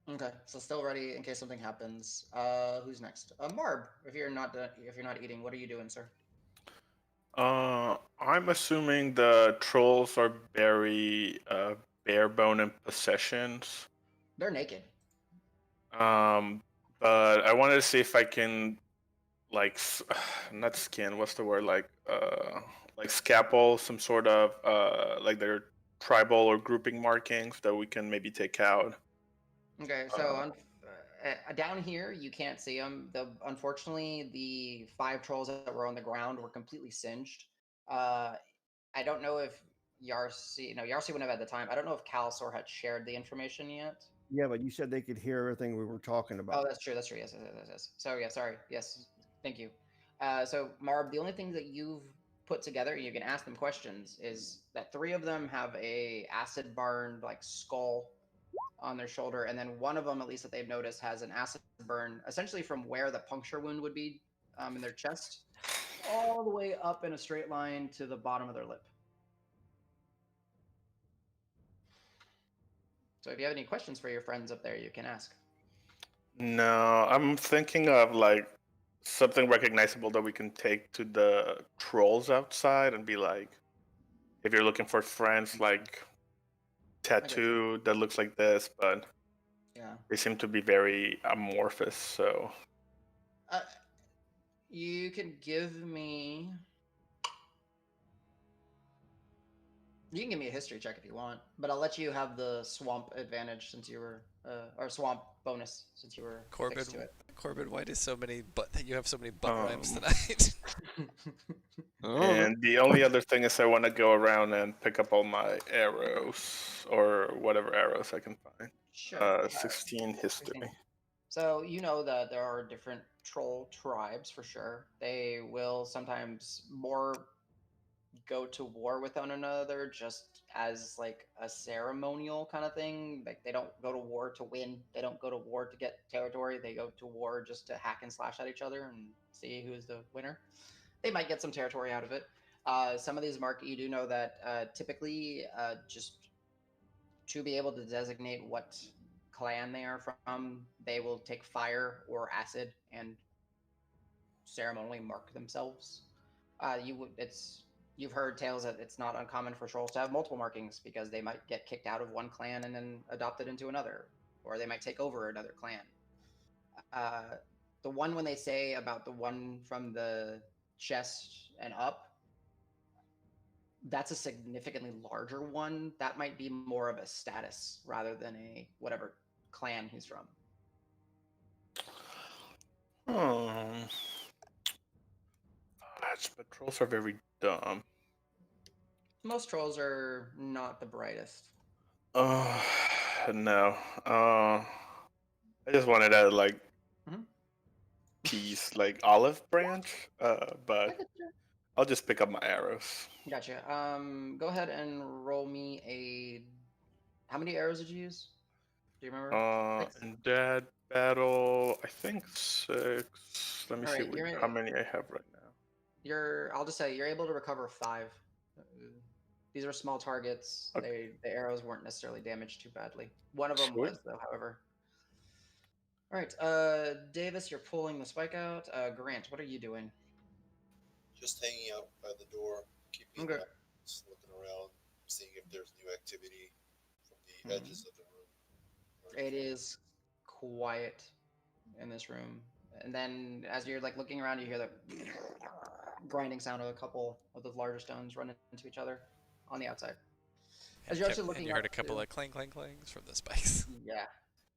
Okay, so still ready in case something happens. Who's next? Marb. If you're not eating, what are you doing, sir? I'm assuming the trolls are very bare bone in possessions. They're naked. Um, but I wanted to see if I can like not skin. What's the word? Like scalpel some sort of like their tribal or grouping markings that we can maybe take out. Okay, so down here you can't see them. Unfortunately, the 5 trolls that were on the ground were completely singed. Uh, I don't know if Yarsi, no, Yarsi wouldn't have at the time. I don't know if Calsor had shared the information yet. Yeah, but you said they could hear everything we were talking Oh, about. that's true. That's true. Yes, yes, yes, yes, yes. So yeah, sorry. Yes, thank you. So Marb, the only thing that you've put together, you can ask them questions, is that 3 of them have a acid burned like skull on their shoulder, and then one of them, at least that they've noticed, has an acid burn essentially from where the puncture wound would be in their chest, all the way up in a straight line to the bottom of their lip. So if you have any questions for your friends up there, you can ask. No, I'm thinking of like something recognizable that we can take to the trolls outside and be like, if you're looking for friends, like tattoo that looks like this, but Yeah. they seem to be very amorphous. So You can give me. You can give me a history check if you want, but I'll let you have the swamp advantage since you were, or swamp bonus since you were Corbin, fixed to it. Corbin, why do so many you have so many butt rhymes Um, tonight? and the only other thing is I want to go around and pick up all my arrows or whatever arrows I can find. Sure. 16 history. So you know that there are different troll tribes for sure. They will sometimes more go to war with one another just as like a ceremonial kind of thing. Like they don't go to war to win. They don't go to war to get territory. They go to war just to hack and slash at each other and see who's the winner. They might get some territory out of it. Some of these you do know that typically just to be able to designate what clan they are from, they will take fire or acid and ceremonially mark themselves. You've heard tales that it's not uncommon for trolls to have multiple markings because they might get kicked out of one clan and then adopted into another, or they might take over another clan. Uh, the one when they say about the one from the chest and up, that's a significantly larger one. That might be more of a status rather than a whatever clan he's from. Hmm. But trolls are very dumb. Most trolls are not the brightest. Uh, no. I just wanted a like Mhm. piece, like olive branch. But I'll just pick up my arrows. Gotcha. Go ahead and roll me a. How many arrows did you use? Do you remember? 6? In that battle, I think 6. Let me All see right, how many I have right now. I'll just say you're able to recover 5. Uh, These are small targets. Okay. The arrows weren't necessarily damaged too badly. One of them Sweet. was though, however. All right, Davis, you're pulling the spike out. Grant, what are you doing? Just hanging out by the door, keeping Okay. an eye, just looking around, seeing if there's new activity from the edges of the room. or It anything. is quiet in this room, and then as you're like looking around, you hear the grinding sound of a couple of the larger stones running into each other on the outside. As you're actually And looking you heard up a couple too. of clang clang clangs from the spikes. Yeah.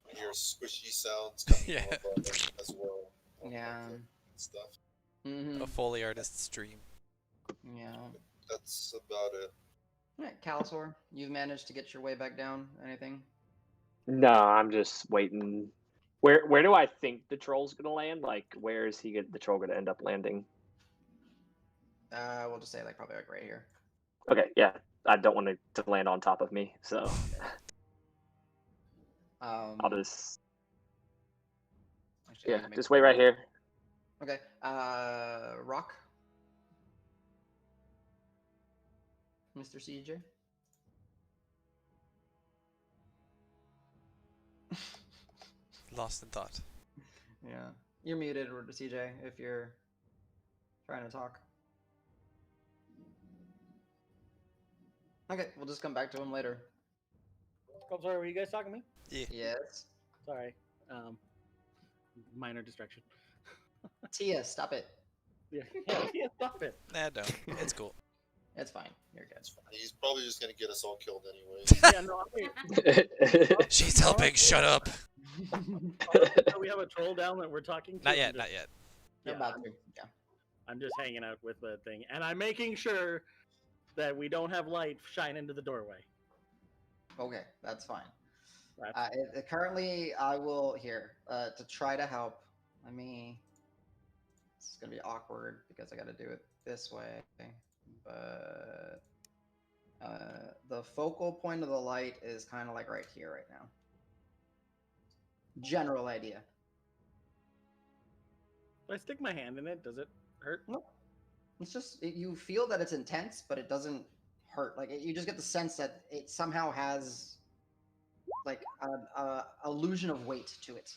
I hear squishy sounds coming Yeah. from above it as well. on Yeah. the Stuff. Mm-hmm. A Foley artist's dream. Yeah. That's about it. All right, Calusor, you've managed to get your way back down. Anything? No, I'm just waiting Where do I think the troll's gonna land? Like, where is the troll gonna end up landing? We'll just say like probably like right here. Okay, yeah. I don't want it to land on top of me, so I'll just actually, I yeah, can make just wait right here. Okay. Rock. Mr. CJ. Lost in thought. Yeah. You're muted, CJ, if you're trying to talk. Okay, we'll just come back to him later. I'm sorry, were you guys talking to me? Yeah. Yes. Sorry. Minor distraction. Tia, stop it. Yeah, stop it. Nah, don't. It's cool. It's fine. You're good. It's fine. He's probably just gonna get us all killed anyway. Yeah, no, I mean, She's helping. Shut up. we have a troll down that we're talking to. Not yet. Not yet. You're Yeah, about to. Yeah. I'm just hanging out with the thing, and I'm making sure that we don't have light shine into the doorway. Okay, that's fine. That's- Currently, I will here to try to help. Let me. This is gonna be awkward because I got to do it this way, but the focal point of the light is kind of like right here, right now. General idea. If I stick my hand in it, does it hurt? Nope. It's just you feel that it's intense, but it doesn't hurt. Like you just get the sense that it somehow has like a illusion of weight to it.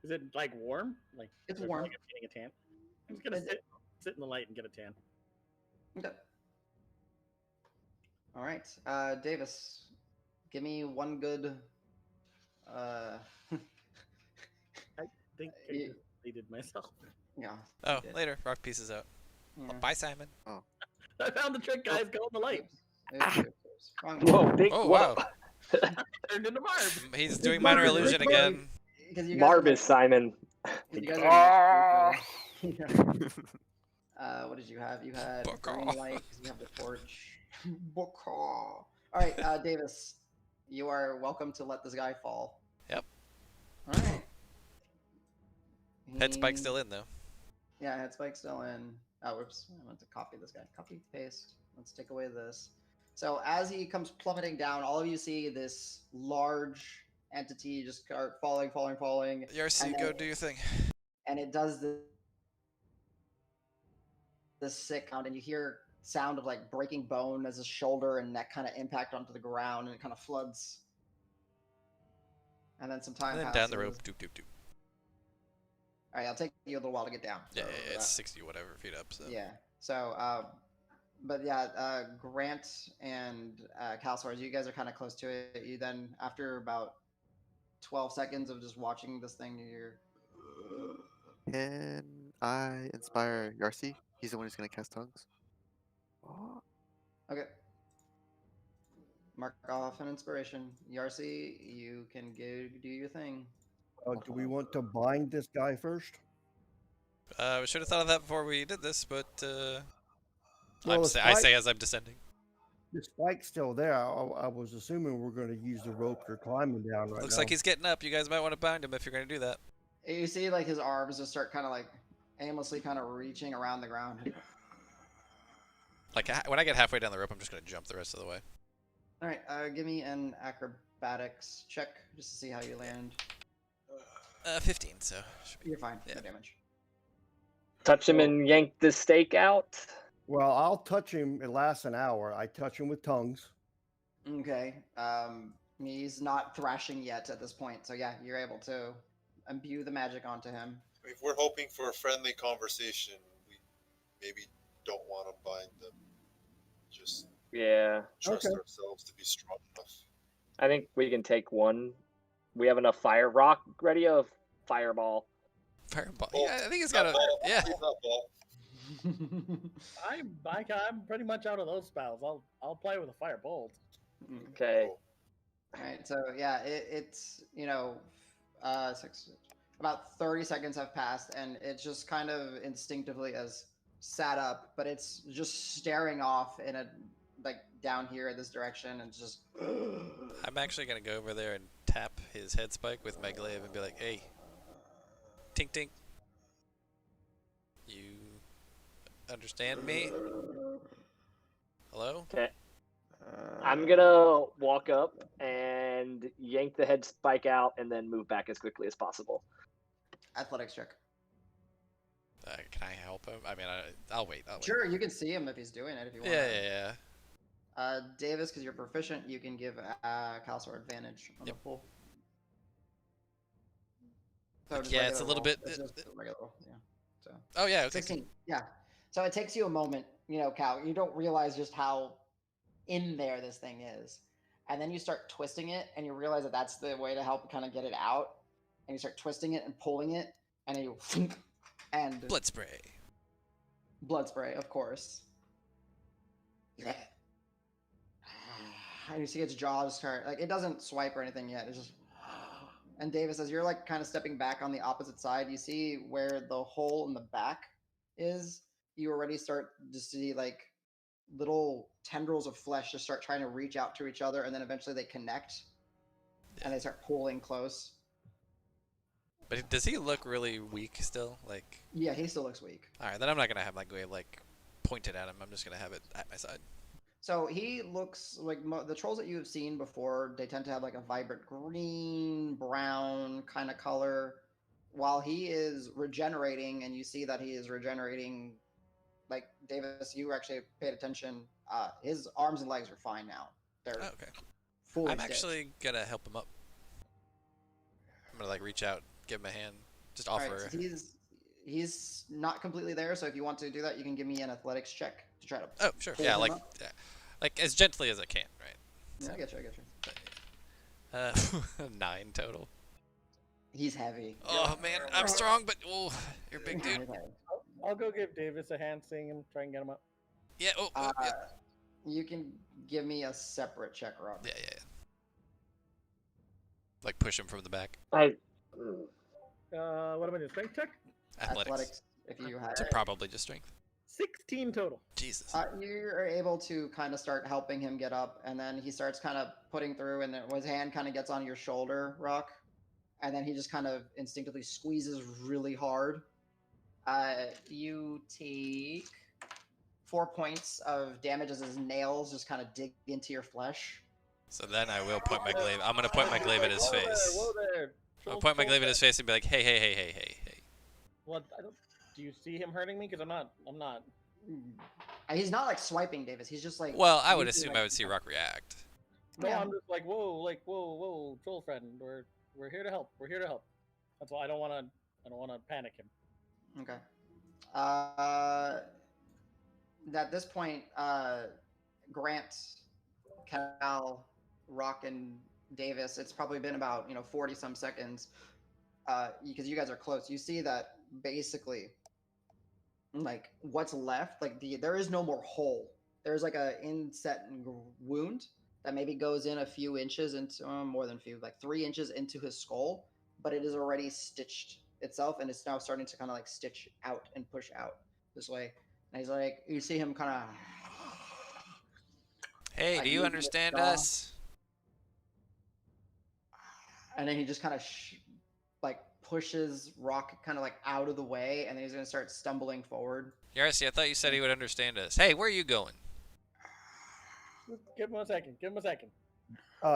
Is it like warm? Like It's does it feel warm. Like I'm getting a tan. I'm just gonna sit in the light and get a tan. Okay. All right, Davis, give me one good. I think I You- just deleted myself. Yeah. Oh, you did. later. Rock pieces out. Yeah. Bye, Simon. I found the trick, guys. Go on the light. Oops. Wrong Whoa, one. big Oh, whoa. wow. Turned into Marv. He's doing minor Marvin, illusion Rick Marvin. again. Because you guys are Marvis Simon. You guys Ah. what did you have? You had Baka. green light because you have the torch. Baka. All right, Davis, you are welcome to let this guy fall. Yep. All right. Head spike still in, though. Yeah, head spike still in. Oh, whoops. I meant to copy this guy. Copy, paste. Let's take away this. So as he comes plummeting down, all of you see this large entity just start falling. Yarcy, And go then- do your thing. And it does this sick sound, and you hear sound of like breaking bone as his shoulder and neck kind of impact onto the ground, and it kind of floods. And then some time And then passes. down the rope. Doop, doop, doop. All right, I'll take you a little while to get down. Yeah, so, it's 60 whatever feet up. So. yeah. So, but yeah, Grant and Calsars, you guys are kind of close to it. You then, after about 12 seconds of just watching this thing, you're. Can I inspire Yarcy? He's the one who's gonna cast tongues. Oh, Okay. Mark off an inspiration. Yarcy, you can go do your thing. Do we want to bind this guy first? We should have thought of that before we did this, but Well, the I say spike- as I'm descending. The spike's still there. I was assuming we're going to use the rope you're climbing down right Looks now. like he's getting up. You guys might want to bind him if you're going to do that. You see, like his arms just start kind of like aimlessly kind of reaching around the ground. Like when I get halfway down the rope, I'm just going to jump the rest of the way. All right, give me an acrobatics check just to see how you land. 15, so should be. You're fine. Yeah. No damage. Touch him and yank the stake out. Well, I'll touch him. It lasts an hour. I touch him with tongues. Okay. He's not thrashing yet at this point, so yeah, you're able to imbue the magic onto him. If we're hoping for a friendly conversation, we maybe don't want to bind them. Just Yeah, trust Okay. ourselves to be strong enough. I think we can take one. We have enough fire rock ready of fireball. Fireball. Bolt. Yeah, I think he's got a. Ball. Yeah. Please not ball. I'm pretty much out of those spells. I'll play with a fire bolt. Okay. All right, so yeah, it's about 30 seconds have passed, and it's just kind of instinctively as sat up, but it's just staring off in a like down here in this direction, and just. I'm actually going to go over there and tap his head spike with my glaive and be like, hey, Tink tink. You understand me? Hello? Okay. I'm gonna walk up and yank the head spike out, and then move back as quickly as possible. Athletics check. Can I help him? I mean, I'll wait. I'll wait. Sure, you can see him if he's doing it if you want. Yeah. Davis, because you're proficient, you can give Calsor advantage on the pull. So just Yeah, it's a regular little roll. bit. It's just a regular roll, yeah. So. Oh yeah, okay. 16. Yeah. So it takes you a moment, Cal. You don't realize just how in there this thing is, and then you start twisting it, and you realize that that's the way to help kind of get it out. And you start twisting it and pulling it, and then you and Blood spray. Blood spray, of course. And you see its jaws start, like, it doesn't swipe or anything yet. It's just, and Davis, as you're like kind of stepping back on the opposite side, you see where the hole in the back is. You already start to see like little tendrils of flesh just start trying to reach out to each other, and then eventually they connect, and they start pulling close. But does he look really weak still? Like. Yeah, he still looks weak. All right, then I'm not gonna have my glaive like pointed at him. I'm just gonna have it at my side. So he looks like the trolls that you have seen before. They tend to have like a vibrant green, brown kind of color, while he is regenerating, and you see that he is regenerating. Like Davis, you actually paid attention. His arms and legs are fine now. They're okay. fully I'm stitched. actually gonna help him up. I'm gonna like reach out, give him a hand, just offer. Right, so he's not completely there. So if you want to do that, you can give me an athletics check to try to. Oh sure, pull yeah, him like up. like as gently as I can, right? Yeah, I get you. 9 total. He's heavy. Oh man, I'm strong, but you're a big dude. I'll go give Davis a hand, seeing him, try and get him up. Yeah. Yeah. You can give me a separate check, Rob. Yeah. Like push him from the back. What am I doing? Strength check? Athletics. If you have So probably just strength. 16 total. Jesus. You're able to kind of start helping him get up, and then he starts kind of putting through, and then his hand kind of gets on your shoulder, Rock, and then he just kind of instinctively squeezes really hard. You take 4 points of damage as his nails just kind of dig into your flesh. So then I will point my glaive. I'm gonna point my glaive at his face. Whoa there. I'll point my glaive at his face and be like, hey. What? Do you see him hurting me? Because I'm not. He's not like swiping, Davis. He's just like. Well, I would assume I would see Rock react. No, Yeah. I'm just like, whoa, troll friend. We're here to help. We're here to help. That's why I don't want to panic him. Okay. At this point, Grant, Cal, Rock, and Davis, it's probably been about 40 some seconds, because you guys are close. You see that basically, like, what's left, like there is no more hole. There's like a inset wound that maybe goes in a few inches into more than a few, like 3 inches into his skull, but it is already stitched itself, and it's now starting to kind of like stitch out and push out this way. And he's like, you see him kind of. Hey, like, do you moving his understand jaw. us? And then he just kind of like pushes Rock kind of like out of the way, and then he's gonna start stumbling forward. Yarsi, I thought you said he would understand us. Hey, where are you going? Give him a second.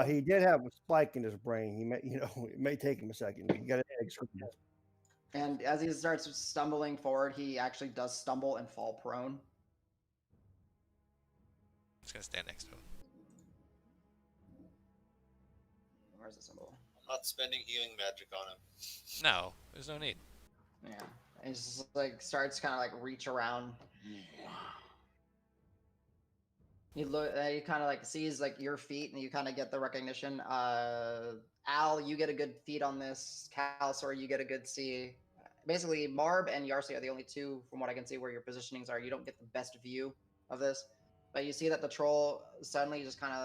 He did have a spike in his brain. He may, it may take him a second. You got to excuse. And as he starts stumbling forward, he actually does stumble and fall prone. I'm just gonna stand next to him. Where's the symbol? I'm not spending healing magic on him. No, there's no need. Yeah. And he just like starts kind of like reach around. He kind of like sees like your feet, and you kind of get the recognition. Al, you get a good feed on this. Cal, sorry, you get a good see. Basically, Marb and Yarsi are the only two, from what I can see, where your positionings are. You don't get the best view of this, but you see that the troll suddenly just kind of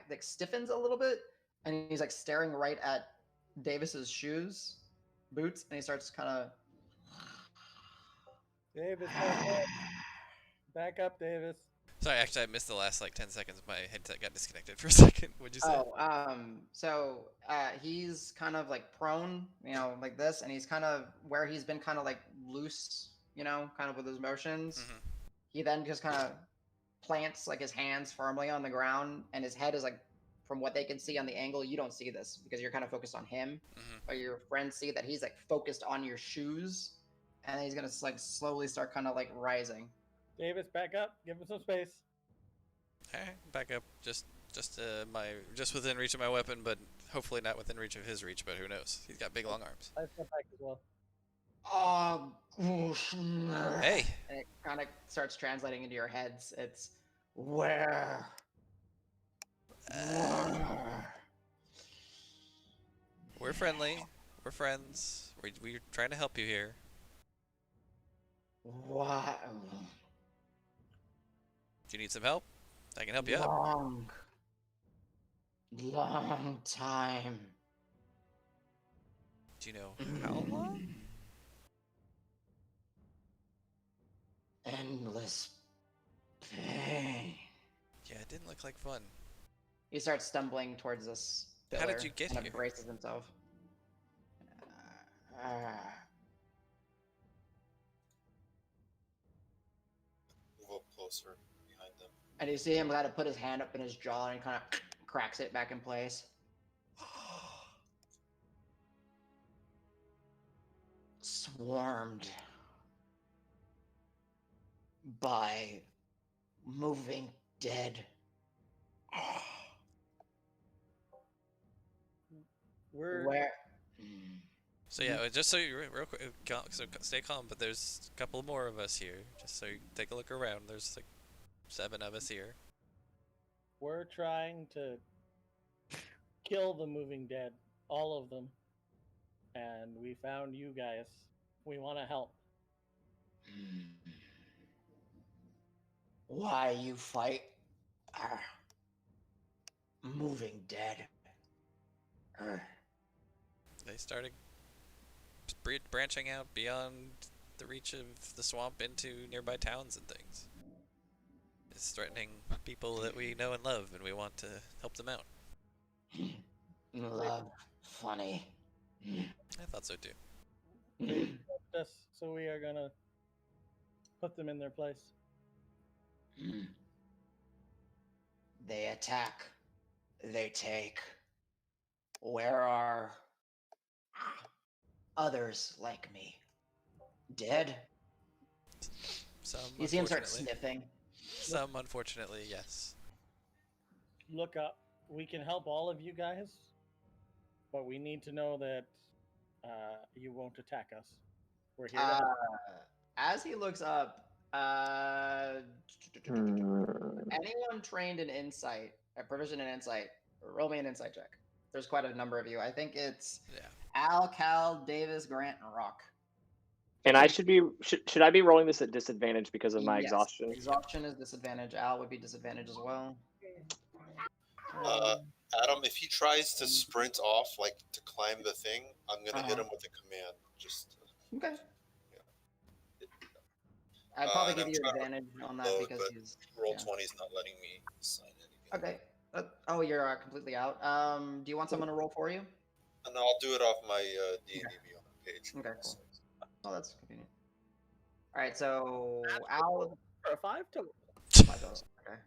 like stiffens a little bit, and he's like staring right at Davis's boots, and he starts kind of. Davis, back up, Davis. Sorry, actually, I missed the last like 10 seconds. My headset got disconnected for a second. What'd you say? So he's kind of like prone, like this, and he's kind of where he's been kind of like loose, kind of with his motions. Mhm. He then just kind of plants like his hands firmly on the ground, and his head is like, from what they can see on the angle, you don't see this because you're kind of focused on him, Mhm. but your friends see that he's like focused on your shoes, and then he's gonna like slowly start kind of like rising. Davis, back up. Give him some space. Alright, back up. Just within reach of my weapon, but hopefully not within reach of his reach. But who knows? He's got big long arms. I step back as well. Hey. And it kind of starts translating into your heads. It's where. We're friendly. We're friends. We're trying to help you here. What? Do you need some help? I can help you out. Long time. Do you know how long? Endless pain. Yeah, it didn't look like fun. He starts stumbling towards this pillar. How did you get and here? braces himself. Move up closer behind them. And you see him kind of put his hand up in his jaw and kind of cracks it back in place. Swarmed by moving dead. Where? So yeah, just so you real quick, so stay calm. But there's a couple more of us here. Just so you take a look around. There's like 7 of us here. We're trying to kill the moving dead, all of them. And we found you guys. We want to help. Why you fight moving dead? They started branching out beyond the reach of the swamp into nearby towns and things. It's threatening people that we know and love, and we want to help them out. Love, funny. I thought so too. They helped us, so we are gonna put them in their place. They attack. They take. Where are others like me? Dead? Some, You see him start unfortunately. sniffing. Some, unfortunately, yes. Look up. We can help all of you guys, but we need to know that you won't attack us. We're here to help. As he looks up, anyone trained in insight, provision in insight, roll me an insight check. There's quite a number of you. I think it's Al, Cal, Davis, Grant, and Rock. And I should I be rolling this at disadvantage because of my Yes, exhaustion? Exhaustion is disadvantage. Al would be disadvantage as well. Adam, if he tries to sprint off, like to climb the thing, I'm gonna hit him with a command. Just okay. Yeah. I'd probably and give I'm you trying to advantage on that load, because but he's roll 20 is not letting me sign anything. okay. Oh, you're completely out. Do you want someone to roll for you? And I'll do it off my D&D Beyond page. Okay, cool. Oh, that's convenient. All right, so Al For a 5 total. Okay.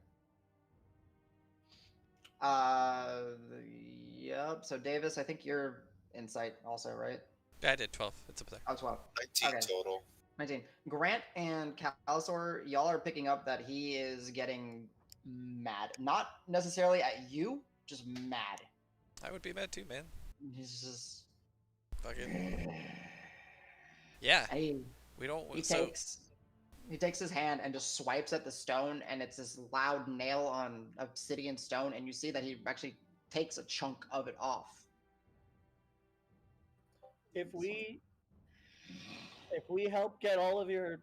Yep. So Davis, I think you're insight also, right? Yeah, I did 12. It's up there. Oh, 12. 19 Okay. total. 19. Grant and Calsor, y'all are picking up that he is getting mad. Not necessarily at you, just mad. I would be mad too, man. He's just fucking. Yeah. We don't. He takes his hand and just swipes at the stone, and it's this loud nail on obsidian stone, and you see that he actually takes a chunk of it off. If we help get all of your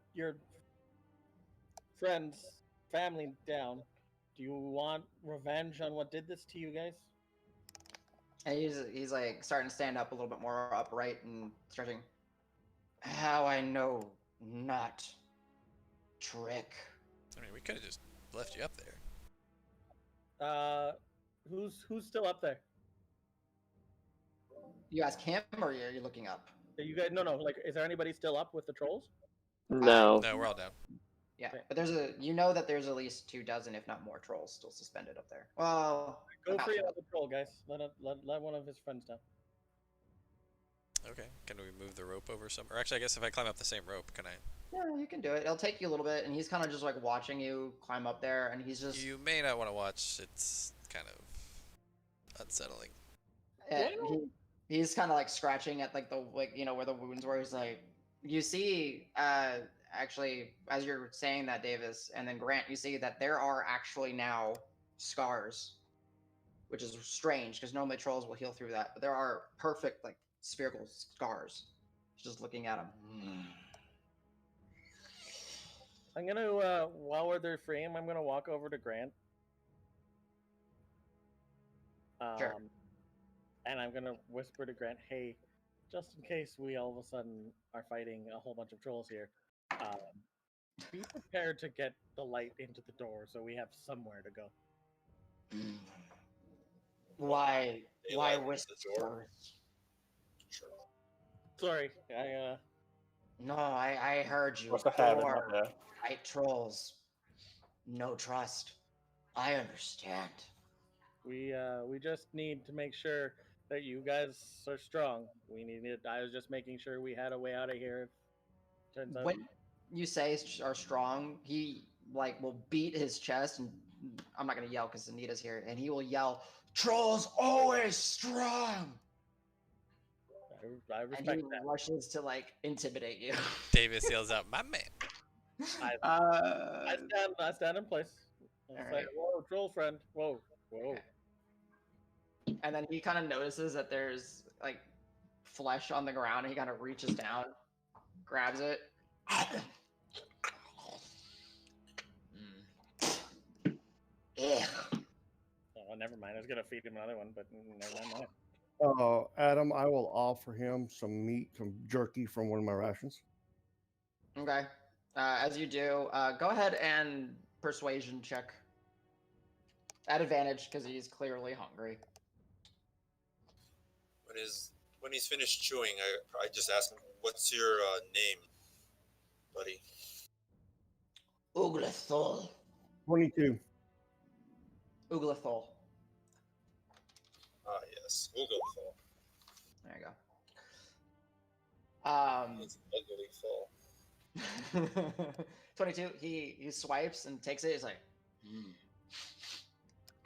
friends, family down, do you want revenge on what did this to you guys? And he's like starting to stand up a little bit more upright and stretching. How I know not. Trick. I mean, we could have just left you up there. Who's still up there? You ask him, or are you looking up? You guys, no. Like, is there anybody still up with the trolls? No. No, we're all down. Yeah, Okay. but you know that there's at least 24, if not more, trolls still suspended up there. Well, Go about free 2 another troll, guys. Let one of his friends down. Okay. Can we move the rope over some? Or actually, I guess if I climb up the same rope, can I? Yeah, you can do it. It'll take you a little bit, and he's kind of just like watching you climb up there, and he's just. You may not want to watch. It's kind of unsettling. He's kind of like scratching at like the where the wounds were. He's like, you see, actually, as you're saying that, Davis, and then Grant, you see that there are actually now scars, which is strange because normally trolls will heal through that, but there are perfect like spherical scars. Just looking at them. I'm gonna while we're there free him, I'm gonna walk over to Grant. Sure. And I'm gonna whisper to Grant, "Hey, just in case we all of a sudden are fighting a whole bunch of trolls here, be prepared to get the light into the door so we have somewhere to go." Why Daylight into whisper? the door. Sure. Sorry, No, I heard you. What's the habit? My Door, bad. fight trolls. No trust. I understand. we just need to make sure that you guys are strong. I was just making sure we had a way out of here. Turns out. When you say are strong, he like will beat his chest, and I'm not gonna yell because Anita's here, and he will yell, "Trolls always strong!" I And respect he that. rushes to like intimidate you. Davis yells out, "My man!" I stand in place. I say, Alright. "Whoa, troll friend! Whoa, whoa!" Okay. And then he kind of notices that there's like flesh on the ground, and he kind of reaches down, grabs it. Yeah. Oh, never mind. I was gonna feed him another one, but never mind. Adam, I will offer him some meat, some jerky from one of my rations. Okay. As you do, go ahead and persuasion check. At advantage, because he's clearly hungry. When he's finished chewing, I just ask him, "What's your name, buddy?" Uglethol. 22. Uglethol. Ah, yes, Uglethal. There you go. It's ugly fall. 22. He swipes and takes it. He's like,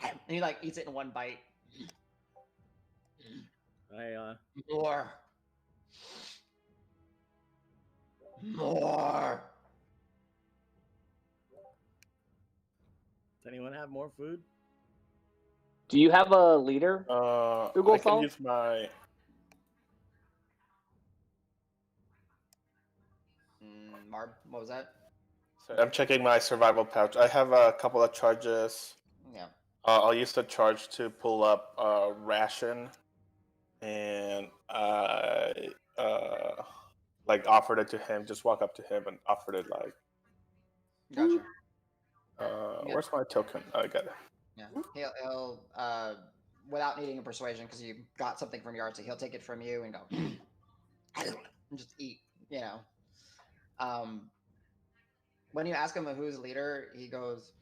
and he like eats it in one bite. More. More. Does anyone have more food? Do you have a leader? I Google can phone? use my. Marb, what was that? Sorry, I'm checking my survival pouch. I have a couple of charges. Yeah. I'll use the charge to pull up ration, and I like offered it to him. Just walk up to him and offered it like. Gotcha. Where's my token? I got it. Yeah. He'll without needing a persuasion, because you got something from Yahtzee, he'll take it from you and go and just eat. You know. When you ask him who's leader, he goes,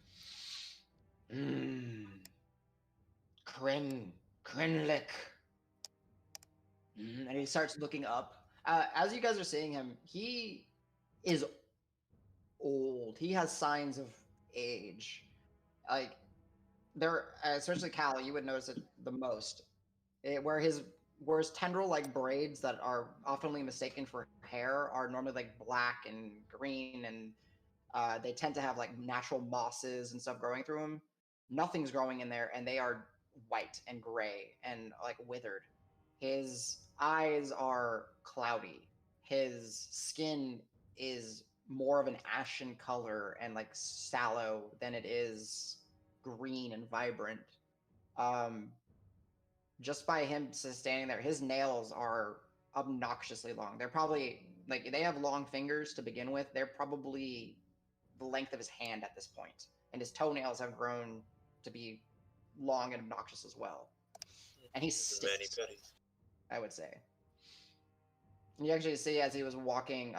Krinlik. And he starts looking up. As you guys are seeing him, he is old. He has signs of age. Like, especially Cal, you would notice it the most. Where his tendril-like braids that are oftenly mistaken for hair are normally like black and green, and they tend to have like natural mosses and stuff growing through them. Nothing's growing in there, and they are white and gray and like withered. His eyes are cloudy. His skin is more of an ashen color and like sallow than it is green and vibrant. Just by him standing there, his nails are obnoxiously long. They're probably like, they have long fingers to begin with. They're probably the length of his hand at this point. and his toenails have grown to be long and obnoxious as well. And he He's a mani stinks, petty. I would say. You actually see as he was walking,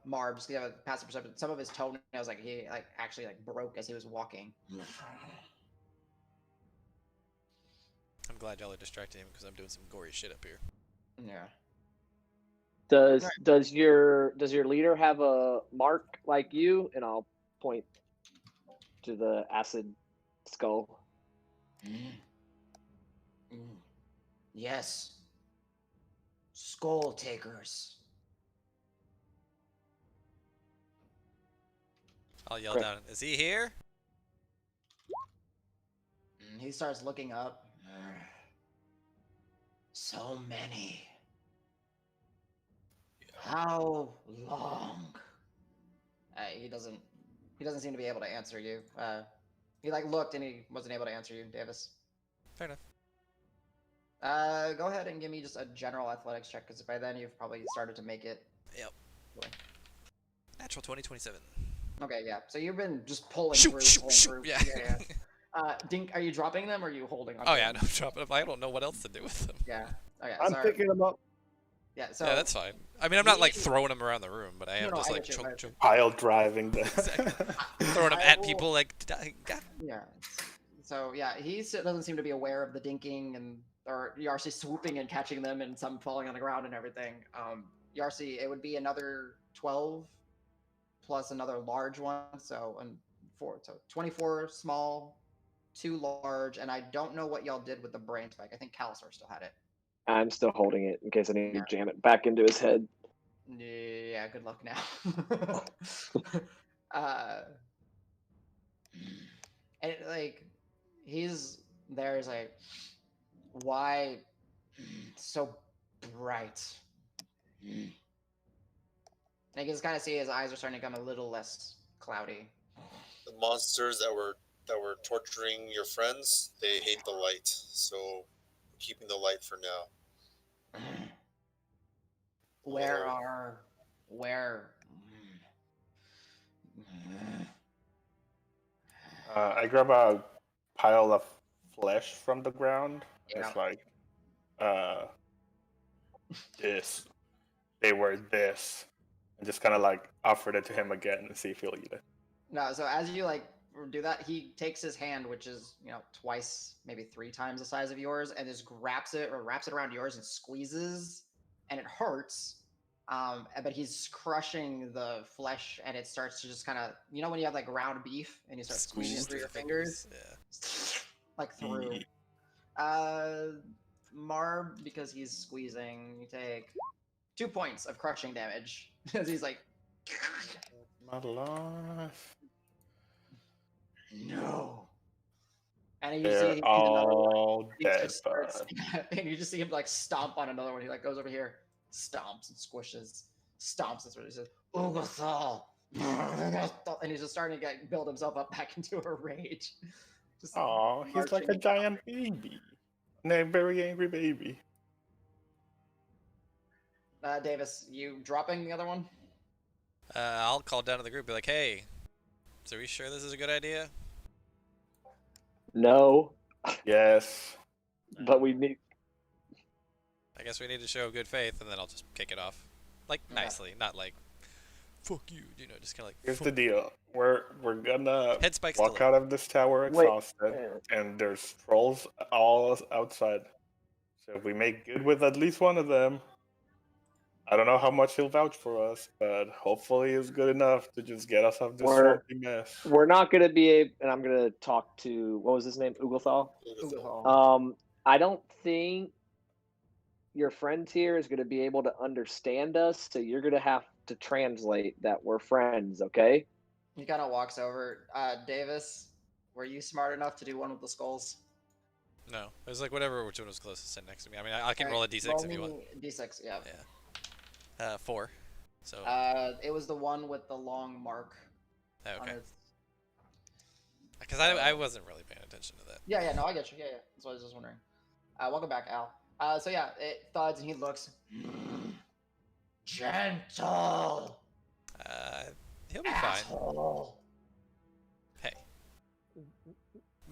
Marbs, you have a passive perception. Some of his toenails, like he actually broke as he was walking. I'm glad y'all are distracting him because I'm doing some gory shit up here. Yeah. Does your leader have a mark like you? And I'll point to the acid skull. Yes. Skull takers. I'll yell Okay. down, is he here? He starts looking up. So many. How long? He doesn't seem to be able to answer you. He looked and he wasn't able to answer you, Davis. Fair enough. Go ahead and give me just a general athletics check, because by then you've probably started to make it. Yep. Natural 2027. Okay, yeah. So you've been just pulling Shoot, through. shoot, Pulling shoot. through. Yeah. Dink, are you dropping them or are you holding on? Oh to yeah, them? no, drop it. I don't know what else to do with them. Yeah. Okay. I'm sorry. picking them up. Yeah. So Yeah, that's fine. I mean, I'm not like he- throwing them around the room, but I am No, just I like get you, choke, but- choke, Pile driving the. throwing them I at will- people like. God. Yeah. So yeah, he doesn't seem to be aware of the dinking or Yarsi swooping and catching them and some falling on the ground and everything. Yarsi, it would be another 12 plus another large one, so 24 small, 2 large, and I don't know what y'all did with the brain spike. I think Calisor still had it. I'm still holding it in case I need Yeah. to jam it back into his head. Yeah, good luck now. And he's there. He's like, why so bright? And you can kind of see his eyes are starting to become a little less cloudy. The monsters that were torturing your friends, they hate the light. So we're keeping the light for now. Where? I grab a pile of flesh from the ground. Yeah. It's like, this. They were this. And just kind of like offered it to him again and see if he'll eat it. No, so as you do that, he takes his hand, which is twice, maybe 3 times the size of yours, and just wraps it around yours and squeezes, and it hurts. But he's crushing the flesh, and it starts to just kind of, when you have ground beef and you start squeezing Squeeze through your fingers, Yeah. through. Marb, because he's squeezing, you take 2 points of crushing damage as he's like, My life. no. And you They're see all he dead, just starts, bud. and you just see him stomp on another one. He goes over here, stomps and squishes, stomps and squishes. He says, Ugathal, and he's just starting to build himself up back into a rage. Just Aw, he's like a marching. giant baby. A very angry baby. Davis, you dropping the other one? I'll call down to the group, be like, hey, so are we sure this is a good idea? No, Yes. but we need. I guess we need to show good faith, and then I'll just kick it off. Nicely, not fuck you, just kind of Here's fuck. the deal. We're gonna Head spike's walk still out of this tower Wait. exhausted, and there's trolls all outside. So if we make good with at least one of them, I don't know how much he'll vouch for us, but hopefully it's good enough to just get us out of this We're- swampy mess. We're not going to be able, and I'm going to talk to, what was his name? Ugalthal? Ugathal. I don't think your friend here is going to be able to understand us, so you're going to have to translate that we're friends, okay? He kind of walks over. Davis, were you smart enough to do one with the skulls? No, it was whatever, which one was closest in next to me. I mean, I can Alright, roll a d6 roll if you want. me D6, yeah. 4. So, It was the one with the long mark on okay. its. Because I wasn't really paying attention to that. Yeah, no, I get you. Yeah. That's what I was just wondering. Welcome back, Al. So yeah, it thuds and he looks gentle. He'll be fine. Asshole. Hey.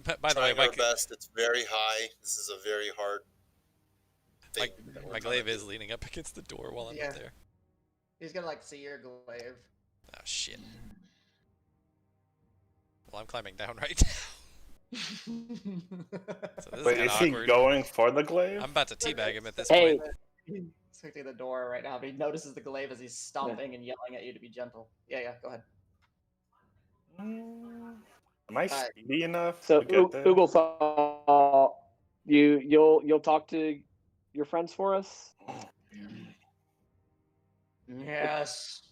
By the way, trying our best. It's very high. This is a very hard thing. my glaive is leaning up against the door while I'm up there. He's gonna like see your glaive. Oh shit. Well, I'm climbing down right now. So this Wait, is is he awkward. going for the glaive? I'm about to teabag him at this Hey. point. He's expecting the door right now, but he notices the glaive as he's stomping and yelling at you to be gentle. Yeah, go ahead. Am I speedy enough So to get there? Ugle, you'll talk to your friends for us. Yes.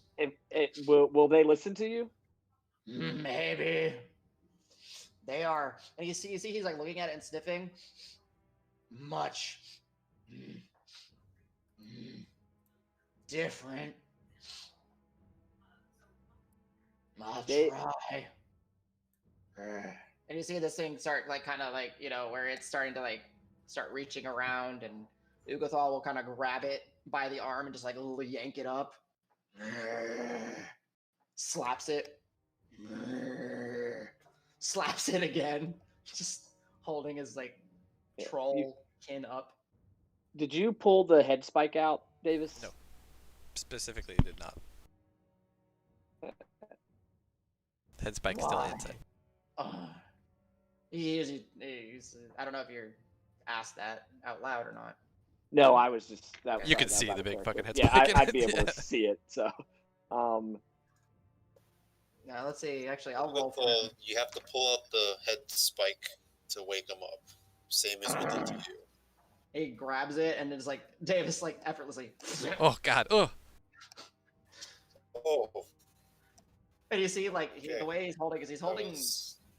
Will they listen to you? Maybe. They are. And you see he's like looking at it and sniffing. Much different. I'll try. And you see this thing start like kind of like, where it's starting to like start reaching around, and Ugothal will kind of grab it by the arm and just like yank it up. Slaps it. Slaps it again. Just holding his like troll kin up. Did you pull the head spike out, Davis? No. Specifically, did not. Head spike's still inside. He's, I don't know if you're asked that out loud or not. No, I was just. You can see the big fucking head spike. spike. Yeah, I'd be able to see it. So. Now let's see. Actually, I'll roll for him. You have to pull out the head spike to wake him up. Same as we did to you. He grabs it and it's like Davis like effortlessly. Oh God! Oh. And you see like the way he's holding is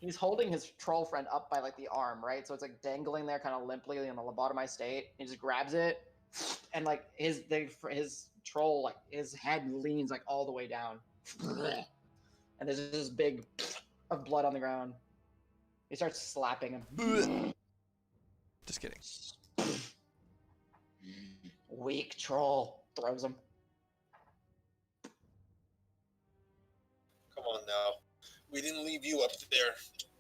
he's holding his troll friend up by like the arm, right? So it's like dangling there, kind of limply in a lobotomized state. He just grabs it, and like his troll, like his head leans like all the way down, and there's this big of blood on the ground. He starts slapping him. Just kidding. Weak troll. Throws him. Come on now. We didn't leave you up there.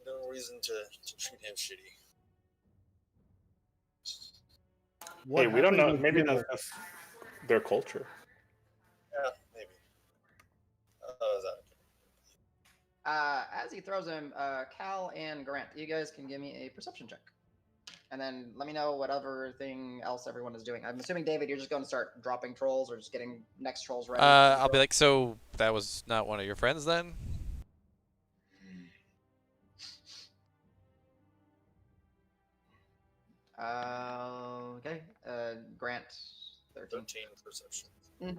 No reason to treat him shitty. Hey, we don't know. Maybe that's just their culture. Yeah, maybe. As he throws him, Cal and Grant, you guys can give me a perception check. And then let me know whatever thing else everyone is doing. I'm assuming, David, you're just going to start dropping trolls or just getting next trolls ready. I'll be like, so that was not one of your friends then? Okay. Grant, 13 perception.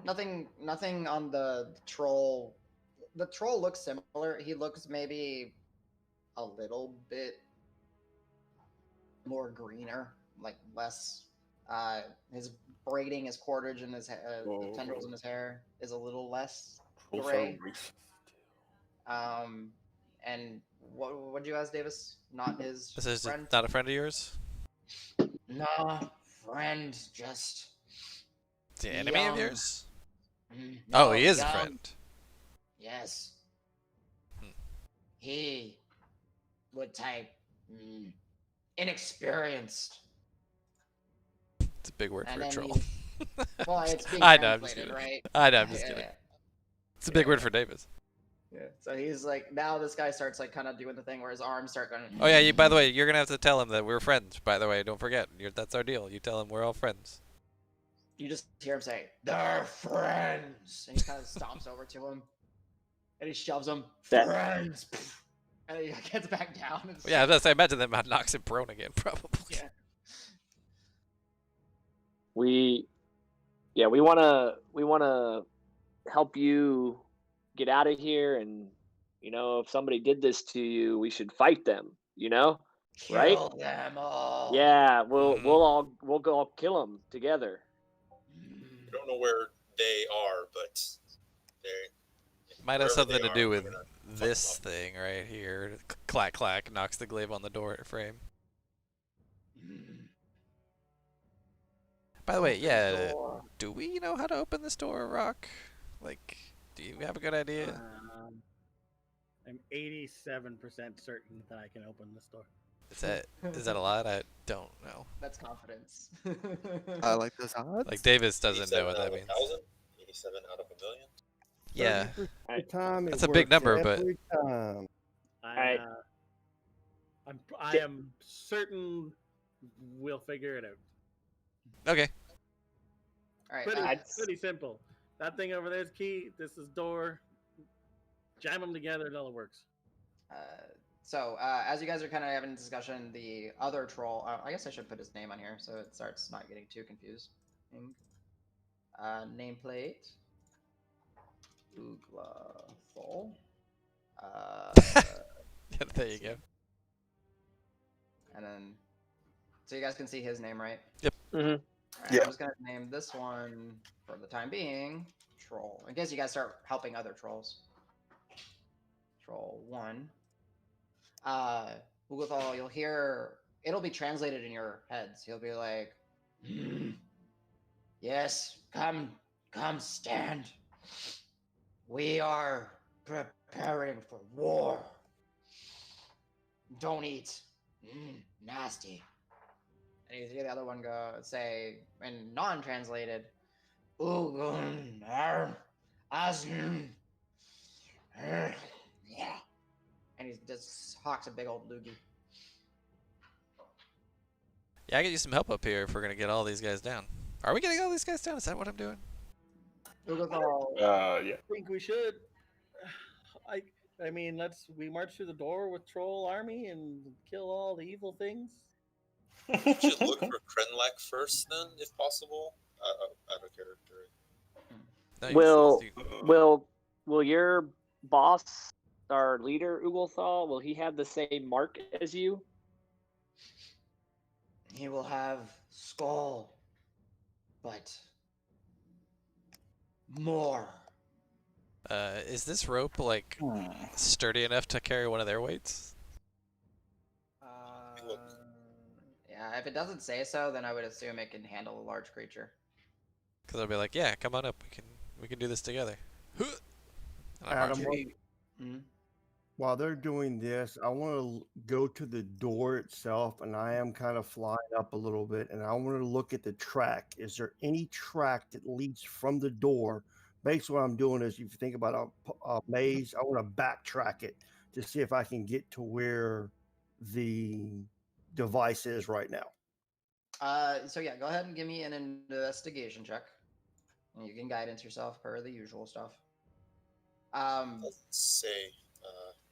Nothing on the troll. The troll looks similar. He looks maybe a little bit more greener, like less. His braiding, his cordage, and his the tendrils in his hair is a little less gray. And what did you ask, Davis? Not his This is friend? not a friend of yours? No, friend, just. The enemy young. of yours? No, oh, he is young. a friend. Yes. He would type inexperienced. It's a big word for a troll. Well, it's being I know, I'm just translated, kidding. right? I know, I'm just kidding. Yeah. It's a big word for Davis. Yeah. So he's like, now this guy starts like kind of doing the thing where his arms start going. Oh yeah, by the way, you're gonna have to tell him that we're friends. By the way, don't forget, that's our deal. You tell him we're all friends. You just hear him say, "They're friends," and he kind of stomps over to him, and he shoves him. Friends, and he gets back down. And yeah, I imagine that knocks him prone again, probably. Yeah. We wanna help you get out of here, and if somebody did this to you, we should fight them. Right? Kill them all. Yeah, we'll go kill them together. I don't know where they are, but they might have something to do with this thing right here. Clack clack knocks the glaive on the door frame. By the way, yeah, do we know how to open this door, Rock? Like, do you have a good idea? I'm 87% certain that I can open this door. Is that a lot? I don't know. That's confidence. I like those odds. Like Davis doesn't know 87 what out that of means. 1,000? 87 out of 1,000,000? Yeah. 30% of the time, That's it a big works number, but every time. I, I am certain we'll figure it out. okay. All right. Pretty simple. That thing over there is key. This is door. Jam them together until it works. So as you guys are kind of having a discussion, the other troll. I guess I should put his name on here so it starts not getting too confused. Nameplate. Ooglathol. There you go. And then, so you guys can see his name, right? Yep. Mm-hmm. All right, Yeah. I'm just gonna name this one for the time being Troll. In case you guys start helping other trolls. Troll 1. Ugathal, you'll hear it'll be translated in your heads. He'll be like, yes, come, stand. We are preparing for war. Don't eat. Nasty. And you hear the other one go say in non-translated, yeah. And he just hawks a big old loogie. Yeah, I could use some help up here if we're gonna get all these guys down. Are we getting all these guys down? Is that what I'm doing? Ugathal, Yeah. I think we should. I mean, we march through the door with troll army and kill all the evil things. We should look for Krenlek first, then, if possible. Out of character. No, you can still Will your boss, our leader Ugalthal, will he have the same mark as you? he will have skull, but more. Is this rope like sturdy enough to carry one of their weights? Yeah, if it doesn't say so, then I would assume it can handle a large creature. Because I'll be like, yeah, come on up. We can do this together. And I'm Adam, marching. while they're doing this, I want to go to the door itself, and I am kind of flying up a little bit, and I want to look at the track. Is there any track that leads from the door? Basically, what I'm doing is, if you think about a maze, I want to backtrack it to see if I can get to where the device is right now. So yeah, go ahead and give me an investigation check. And you can guidance yourself per the usual stuff. Let's say,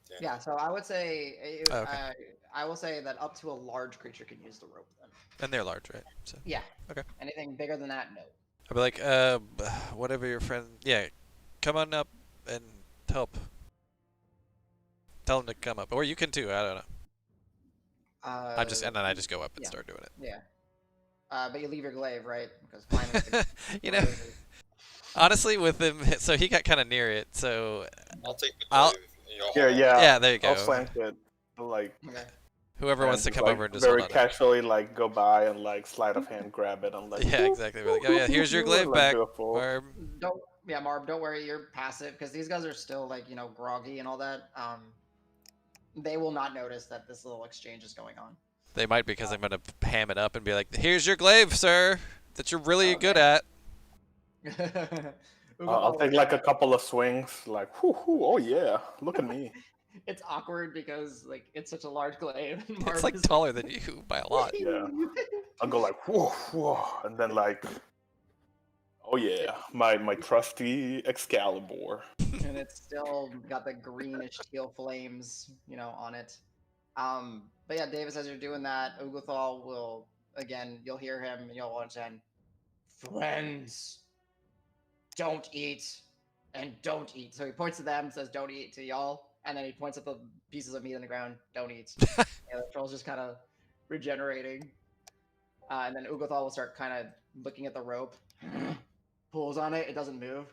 Danny. Yeah, so I would say okay. I will say that up to a large creature can use the rope then. And they're large, right? So Yeah. Okay. Anything bigger than that, no. I'll be like, whatever your friend. Yeah, come on up and help. Tell them to come up, or you can too. I don't know. And then I just go up and start doing it. Yeah. But you leave your glaive, right? Because climbing. You know, honestly, with him, so he got kind of near it. So I'll take the I'll- glaive. Y'all Yeah. yeah, there you go. I'll flank it. Like, Okay. Whoever wants to just, come like, over and just very hold on. casually, like, go by and like sleight of hand grab it. I'm like, Yeah, exactly. We're like, oh yeah, here's your glaive like, back. do a full- Or Marb, don't worry, you're passive because these guys are still like, groggy and all that. They will not notice that this little exchange is going on. they might, because I'm gonna ham it up and be like, here's your glaive, sir, that you're really good at. I'll take like a couple of swings. Like, oh yeah, look at me. It's awkward because like it's such a large glaive. and It's Marv like is taller than you by a lot. Yeah. I'll go like, whoa, and then like, oh yeah, my trusty Excalibur. and it's still got the greenish teal flames, on it. But yeah, Davis, as you're doing that, Ugathal will again. You'll hear him, and you'll understand. Friends, don't eat, and don't eat. So he points to them and says, "Don't eat" to y'all, and then he points at the pieces of meat on the ground. Don't eat. The troll's just kind of regenerating, and then Ugathal will start kind of looking at the rope, pulls on it. It doesn't move.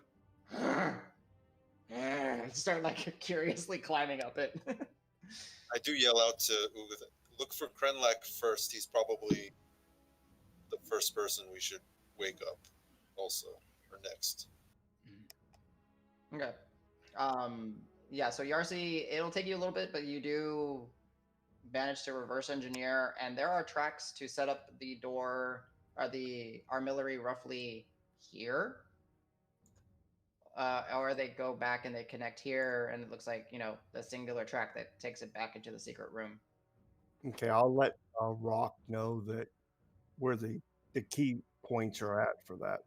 Start like curiously climbing up it. I do yell out to Ugath, look for Krenlek first. He's probably the first person we should wake up also, or next. Okay. Yeah, so Yarsi, it'll take you a little bit, but you do managed to reverse engineer, and there are tracks to set up the door or the armillary roughly here. Or they go back and they connect here, and it looks like, the singular track that takes it back into the secret room. Okay, I'll let Rock know that where the key points are at for that.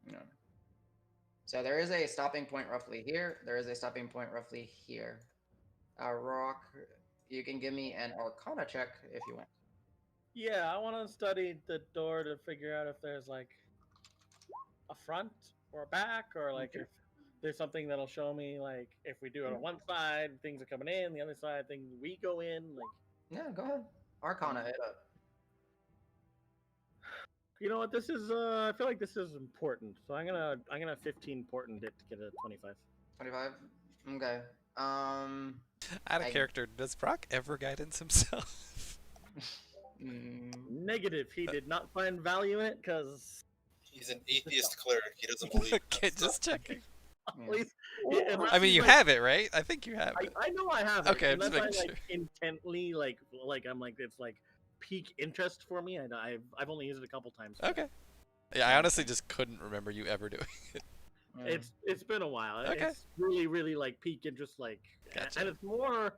Yeah. So there is a stopping point roughly here. There is a stopping point roughly here. Rock, you can give me an Arcana check if you want. Yeah, I want to study the door to figure out if there's like a front or a back, or like if there's something that'll show me like if we do it on one side, things are coming in, the other side, things we go in. Like, Yeah, go ahead. Arcana it up. you know what? This is. I feel like this is important, so I'm gonna 15 important it to get a 25. 25. Okay. Out of character, does Brock ever guidance himself? Negative. He did not find value in it because he's an atheist cleric. He doesn't believe. Okay, just checking. I mean, you have it, right? I think you have it. I know I have it. Okay, I'm just unless making I sure. Intently I'm like it's like peak interest for me. I've only used it a couple times. Okay. Yeah, I honestly just couldn't remember you ever doing it. It's been a while. Okay. It's really like peak interest, like, Gotcha. and it's more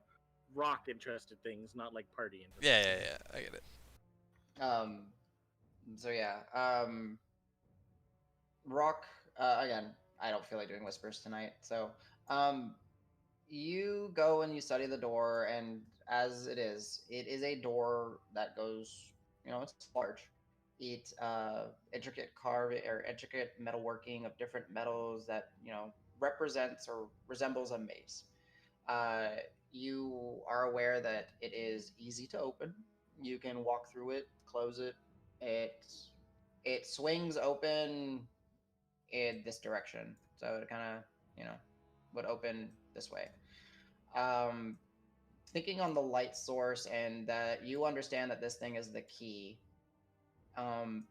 rock interested things, not like party interested. Yeah. I get it. So yeah. Rock. Again, I don't feel like doing whispers tonight. So, you go and you study the door, and as it is a door that goes. It's large. It's intricate carving or intricate metalworking of different metals that represents or resembles a maze. You are aware that it is easy to open. You can walk through it, close it. It swings open in this direction, so it kind of would open this way. Thinking on the light source, and that you understand that this thing is the key. And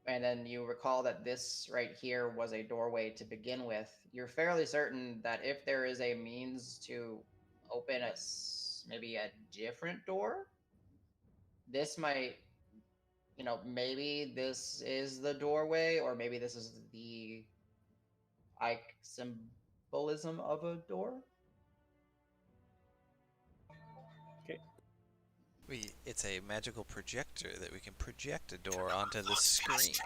then you recall that this right here was a doorway to begin with. You're fairly certain that if there is a means to open maybe a different door, this might, maybe this is the doorway, or maybe this is the symbolism of a door. It's a magical projector that we can project a door onto the screen.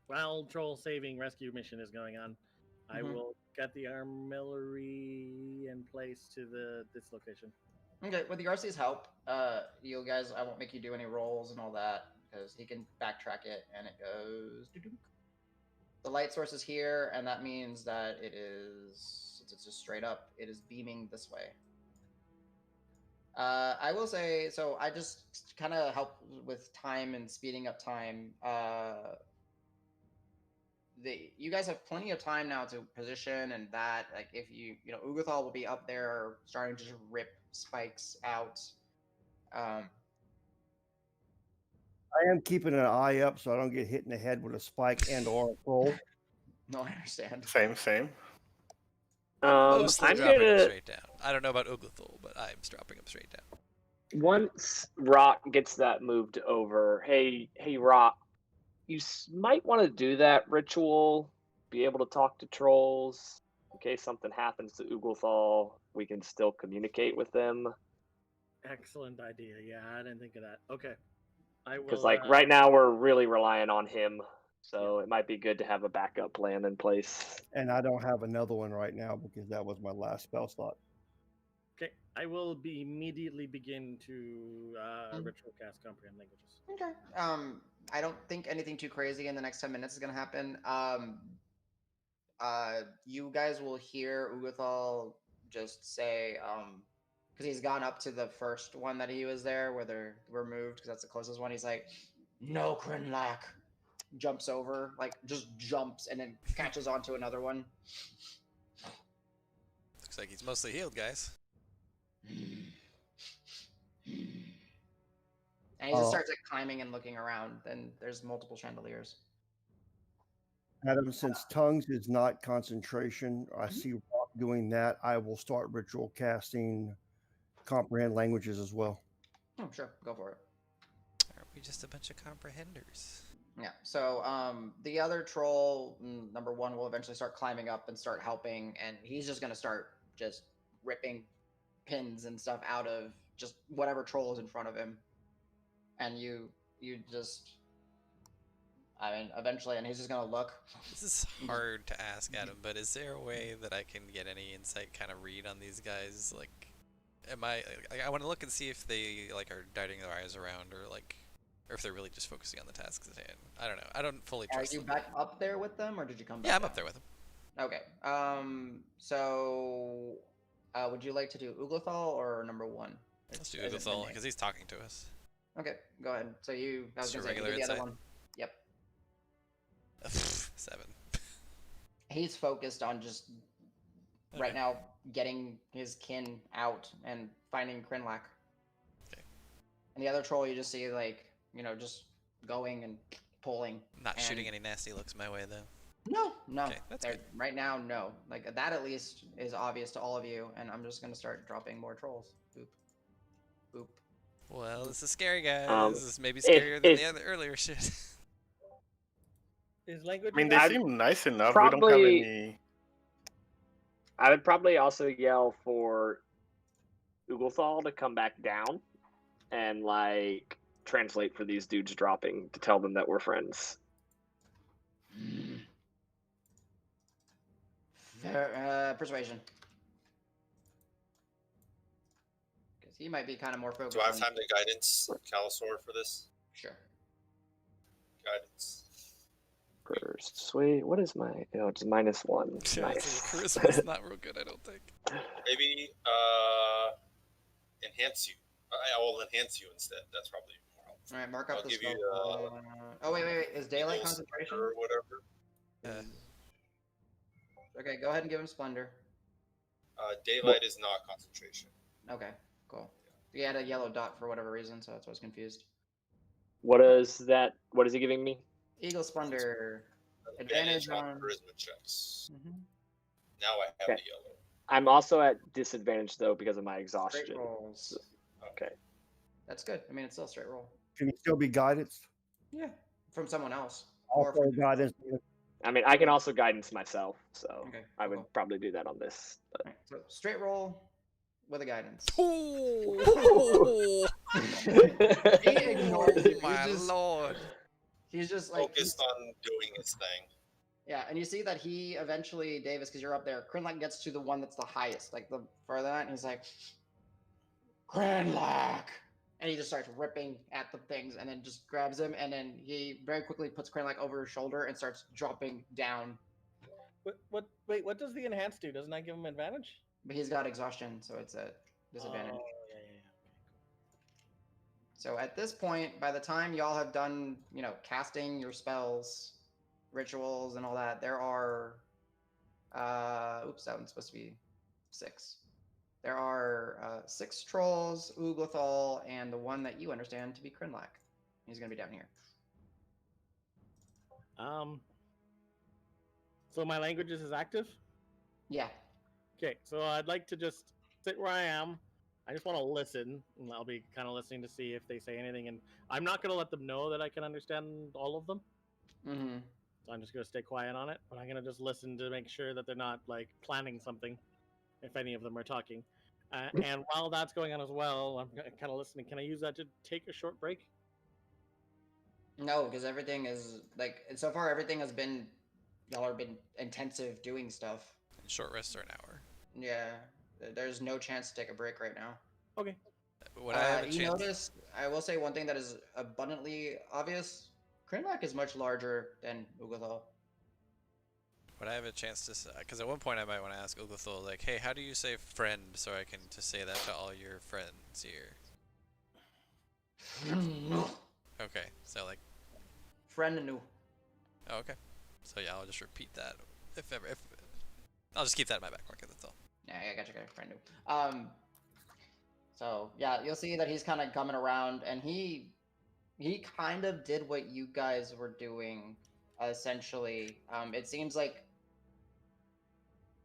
While troll saving rescue mission is going on, I will get the armillary in place to this location. Okay, with the RC's help, you guys, I won't make you do any rolls and all that because he can backtrack it, and it goes. The light source is here, and that means that it's just straight up. It is beaming this way. I will say, so I just kind of help with time and speeding up time. You guys have plenty of time now to position, and that, like, if Ugathal will be up there starting to just rip spikes out. I am keeping an eye up so I don't get hit in the head with a spike and or a troll. No, I understand. Same. Mostly I'm dropping gonna him straight down. I don't know about Ugathul, but I'm dropping him straight down. Once Rock gets that moved over, hey Rock, you might want to do that ritual. Be able to talk to trolls in case something happens to Ugathal. We can still communicate with them. Excellent idea. Yeah, I didn't think of that. Okay, I will. Because right now we're really relying on him, so it might be good to have a backup plan in place. And I don't have another one right now because that was my last spell slot. Okay, I will immediately begin to ritual cast comprehend languages. Okay. I don't think anything too crazy in the next 10 minutes is gonna happen. You guys will hear Ugathal just say, because he's gone up to the first one that he was there where they were moved, because that's the closest one. He's like, "No, Krinlak." Jumps over, like just jumps, and then catches onto another one. Looks like he's mostly healed, guys. And he just starts like climbing and looking around, and there's multiple chandeliers. Adam, since tongues is not concentration, I see Rock doing that, I will start ritual casting comprehend languages as well. Oh, sure, go for it. Aren't we just a bunch of comprehenders? Yeah. So the other troll, number one, will eventually start climbing up and start helping, and he's just gonna start just ripping pins and stuff out of just whatever troll is in front of him, and you just, I mean, eventually, and he's just gonna look. This is hard to ask, Adam, but is there a way that I can get any insight, kind of read on these guys? Like, I want to look and see if they like are darting their eyes around, or if they're really just focusing on the tasks at hand. I don't know. I don't fully Are trust you them. back up there with them, or did you come back? Yeah, I'm down? up there with them. Okay. So, would you like to do Uglethal or number one? Let's do As it's Ugathol been because he's talking to us. named. Okay, go ahead. So I was Just a gonna say, regular do the other insight? one. Yep. 7. He's focused on just right now getting his kin out and finding Krinlak. Okay. And the other troll, you just see like, just going and pulling. Not shooting and- any nasty looks my way though. No. Okay, that's They're- good. Right now, no. Like that at least is obvious to all of you, and I'm just gonna start dropping more trolls. Boop. Boop. Well, this is scary, guys. This is maybe if- scarier than if- the other earlier shit. Is language? I mean, they I'd seem nice enough. We don't have probably- any. I would probably also yell for Uglethal to come back down and like translate for these dudes dropping to tell them that we're friends. Persuasion. Because he might be kind of more focused. Do I have on- time to guidance Calisaur for this? Sure. Guidance. Persuade. What is my? Oh, it's -1. Yeah, Nice. Charisma's not real good, I don't think. Maybe enhance you. I will enhance you instead. That's probably more helpful. All right, mark up I'll the give spell. you, Oh wait. Is daylight Eagles concentration? or whatever. Okay, go ahead and give him splendor. Daylight is not concentration. Okay, cool. He had a yellow dot for whatever reason, so that's why I was confused. What is that? What is he giving me? Eagle splendor. Advantage Advantage on on- charisma checks. Mm-hmm. Now I have Okay. the yellow. I'm also at disadvantage though because of my Straight exhaustion. rolls. Okay. That's good. I mean, it's still a straight roll. Can you still be guidance? Yeah. From someone else. Or Also from- guidance. I mean, I can also guidance myself, so Okay, I would cool. probably do that on this. But... Alright, so straight roll with a guidance. Oh, He ignores you. my lord. He's just like Focused on doing his thing. yeah, and you see that he eventually, Davis, because you're up there, Krinlak gets to the one that's the highest, like the further that, and he's like, Krinlak! And he just starts ripping at the things and then just grabs him, and then he very quickly puts Krinlak over his shoulder and starts dropping down. Wait, what does the enhance do? Doesn't that give him advantage? But he's got exhaustion, so it's a disadvantage. Oh, yeah. So at this point, by the time y'all have done, casting your spells, rituals, and all that, there are, oops, that one's supposed to be 6. There are 6 trolls, Uglethal, and the one that you understand to be Krinlak. He's gonna be down here. So my languages is active. Yeah. Okay, so I'd like to just sit where I am. I just want to listen, and I'll be kind of listening to see if they say anything. And I'm not going to let them know that I can understand all of them. Mm-hmm. So I'm just going to stay quiet on it. But I'm going to just listen to make sure that they're not like planning something, if any of them are talking. And while that's going on as well, I'm kind of listening. Can I use that to take a short break? No, because everything is like so far. Everything has been y'all have been intensive doing stuff. And short rests are an hour. Yeah, there's no chance to take a break right now. Okay. Would I have a you chance? notice? I will say one thing that is abundantly obvious. Krinlak is much larger than Ugathal. Would I have a chance to say? Because at one point I might want to ask Ugathul, like, hey, how do you say friend so I can just say that to all your friends here? Okay, so like, Friend new. oh, okay. So yeah, I'll just repeat that. If I'll just keep that in my back pocket, that's all. Yeah, I got you, friend new. So yeah, you'll see that he's kind of coming around, and he kind of did what you guys were doing, essentially. It seems like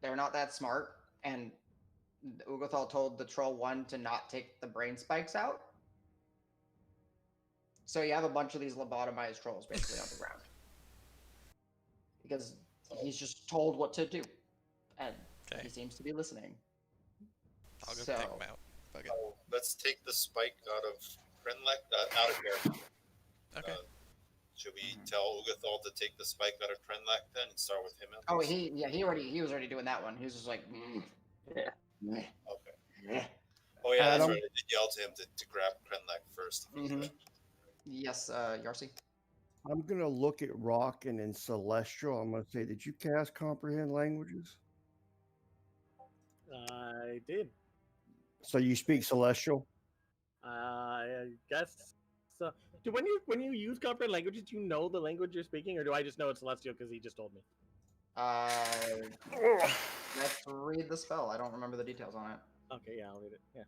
they're not that smart, and Ugathal told the troll one to not take the brain spikes out. So you have a bunch of these lobotomized trolls basically on the ground because he's just told what to do, and Okay. he seems to be listening. I'll go So, pick them out. Fuck it. So let's take the spike out of Krenlek, out of here. Okay. Should we tell Ugathal to take the spike out of Krenlek then and start with him? At oh, least? he was already doing that one. He was just like, Yeah. Okay. Oh yeah, that's Adam? right. I did yell to him to grab Krenlek first. Mhm. Yes, Yarsi. I'm gonna look at Rock and then Celestial. I'm gonna say, did you cast Comprehend Languages? I did. So you speak Celestial? I guess so. Do when you use comprehend languages, do you know the language you're speaking, or do I just know it's celestial because he just told me? Let's read the spell. I don't remember the details on it. Okay, yeah, I'll read it. Yeah.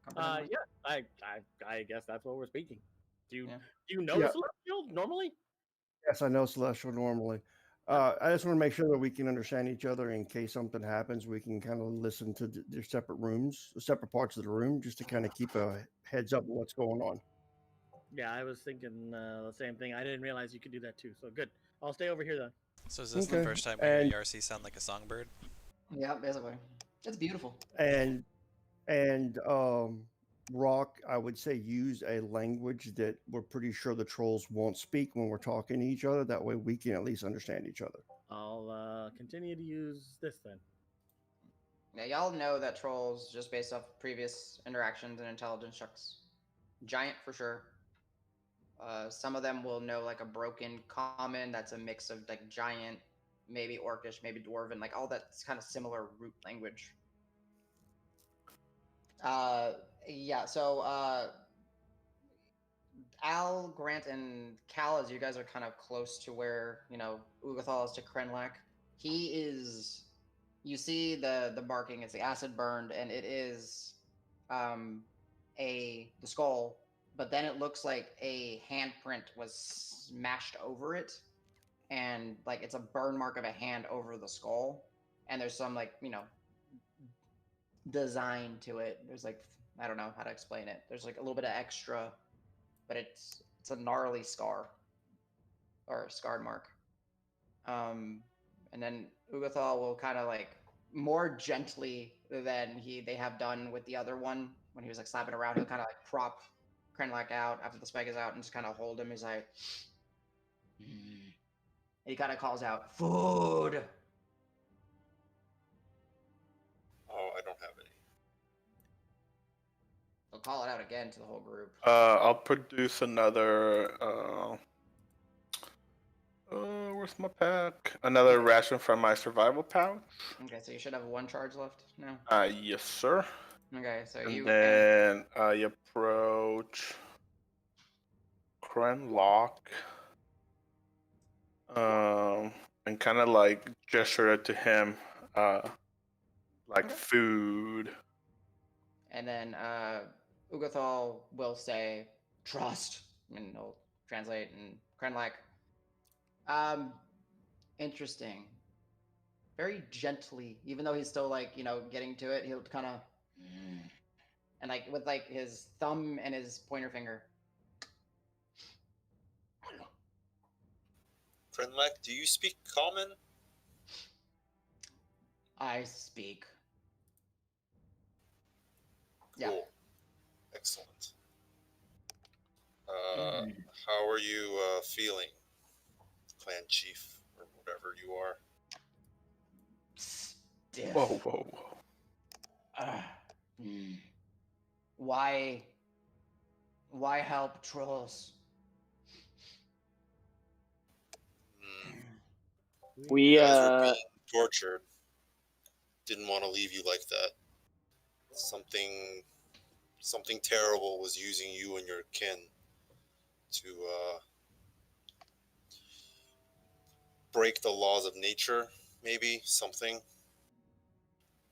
Comprehend language? I guess that's what we're speaking. Do you Yeah. do you know Yeah. celestial normally? Yes, I know Celestial normally. I just want to make sure that we can understand each other in case something happens. We can kind of listen to their separate rooms, separate parts of the room, just to kind of keep a heads up of what's going on. Yeah, I was thinking the same thing. I didn't realize you could do that too. So good. I'll stay over here then. So is this the Okay, first time we hear Yarsi sound like a songbird? Yeah, basically. It's beautiful. And Rock, I would say use a language that we're pretty sure the trolls won't speak when we're talking to each other. That way we can at least understand each other. I'll continue to use this then. Yeah, y'all know that trolls, just based off previous interactions and intelligence checks, giant for sure. Some of them will know like a broken common that's a mix of like giant, maybe orcish, maybe dwarven, like all that's kind of similar root language. Yeah, so Al, Grant, and Cal, as you guys are kind of close to where, Ugathal is to Krenlek, he is. You see the barking, it's the acid burned, and it is the skull, but then it looks like a handprint was smashed over it, and like it's a burn mark of a hand over the skull, and there's some like, design to it. There's like, I don't know how to explain it. There's like a little bit of extra, but it's a gnarly scar or scarred mark. And then Ugathal will kind of like more gently than they have done with the other one when he was like slapping around. He'll kind of like prop Krenlek out after the spike is out and just kind of hold him. He's like, he kind of calls out, "Food." Oh, I don't have any. He'll call it out again to the whole group. I'll produce another. Where's my pack? Another ration from my survival pouch. Okay, so you should have one charge left now. Yes, sir. Okay, so And you then I approach Krenlock, and kind of like gesture it to him, like Okay. food. And then Ugathal will say, "Trust," and he'll translate. And Krenlek, interesting. Very gently, even though he's still like, getting to it, he'll kind of, and like with like his thumb and his pointer finger. Krenlek, do you speak common? I speak. Cool. Yeah. Excellent. How are you feeling, clan chief, or whatever you are? Stiff. Whoa, whoa, whoa. Why help trolls? We You guys were being tortured. Didn't want to leave you like that. Something terrible was using you and your kin to break the laws of nature, maybe something.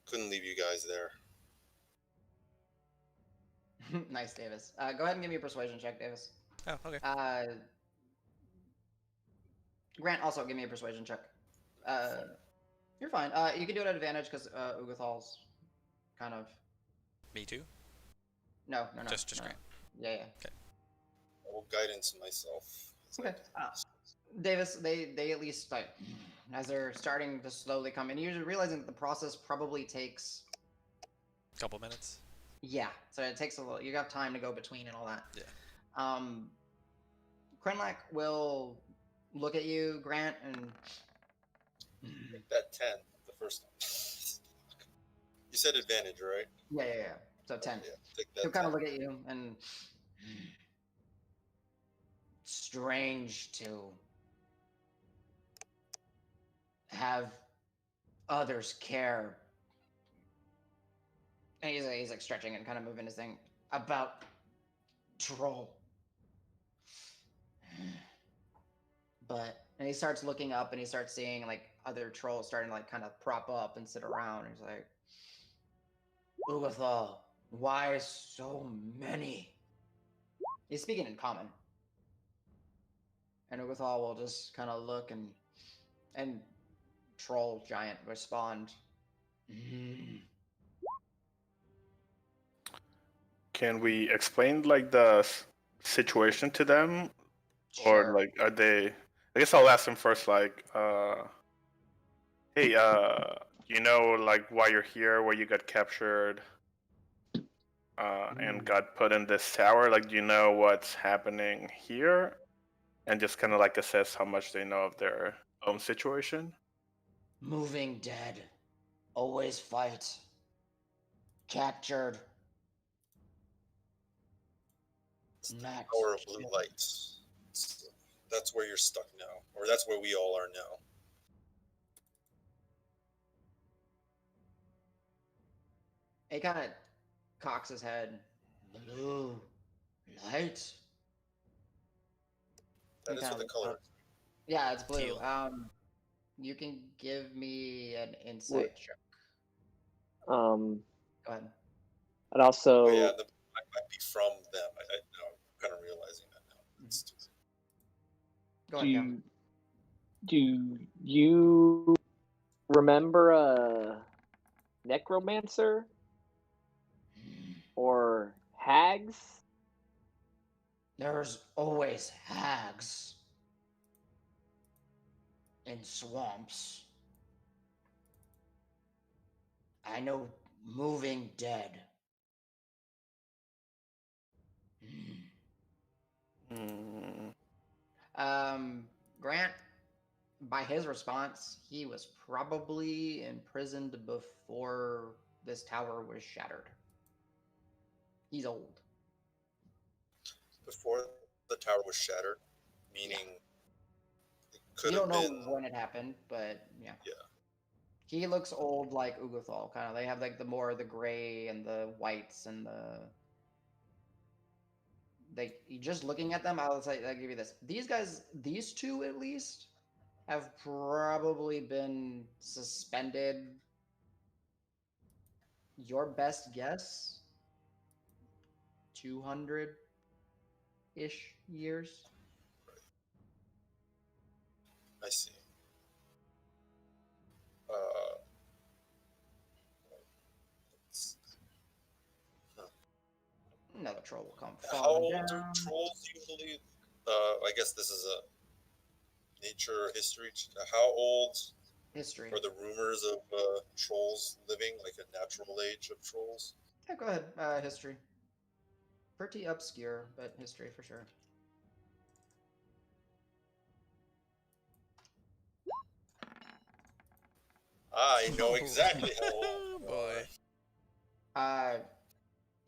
Couldn't leave you guys there. Nice, Davis. Go ahead and give me a persuasion check, Davis. Oh, okay. Grant, also give me a persuasion check. You're fine. You can do it at advantage because Ugathal's kind of. Me too. No. Just no. Grant. Yeah. I will guidance myself. Okay. Davis, they at least like as they're starting to slowly come, and you're realizing that the process probably takes. Couple minutes. Yeah, so it takes a little. You got time to go between and all that. Yeah. Krenlak will look at you, Grant, and Take that 10 the first time. You said advantage, right? yeah. So 10. Yeah, take that. He'll kind of 10. look at you and strange to have others care. And he's like stretching and kind of moving his thing about troll. And he starts looking up and he starts seeing like other trolls starting to like kind of prop up and sit around. He's like, Ugathal, why so many? He's speaking in common. And Ugathal will just kind of look and troll giant respond. Can we explain like the situation to them, or Sure. like are they? I guess I'll ask them first. Like, hey, you know, like why you're here, where you got captured, and got put in this tower. Like, do you know what's happening here? And just kind of like assess how much they know of their own situation. Moving dead. Always fight. Captured. Not Power of blue light. That's where you're stuck now, or that's where we all are now. He kind of cocks his head. Blue light. That is what the color. Yeah, it's blue. Teal. You can give me an insight check. Go ahead. And also, Oh, yeah, I might be from them. I'm kind of realizing that now. Go ahead, Cam. do you remember a necromancer or hags? There's always hags in swamps. I know moving dead. Grant, by his response, he was probably imprisoned before this tower was shattered. He's old. Before the tower was shattered, meaning it could You have don't know been. when it happened, but yeah. Yeah. He looks old like Ugathal, kind of. They have like the more the gray and the whites and the. Just looking at them, I'll give you this. These guys, these two at least, have probably been suspended. Your best guess, 200-ish years. I see. Another troll will come How falling old down. are trolls usually? I guess this is a nature or history. How old History. are the rumors of trolls living, like a natural age of trolls? Yeah, go ahead. History. Pretty obscure, but history for sure. I know exactly how old. Boy.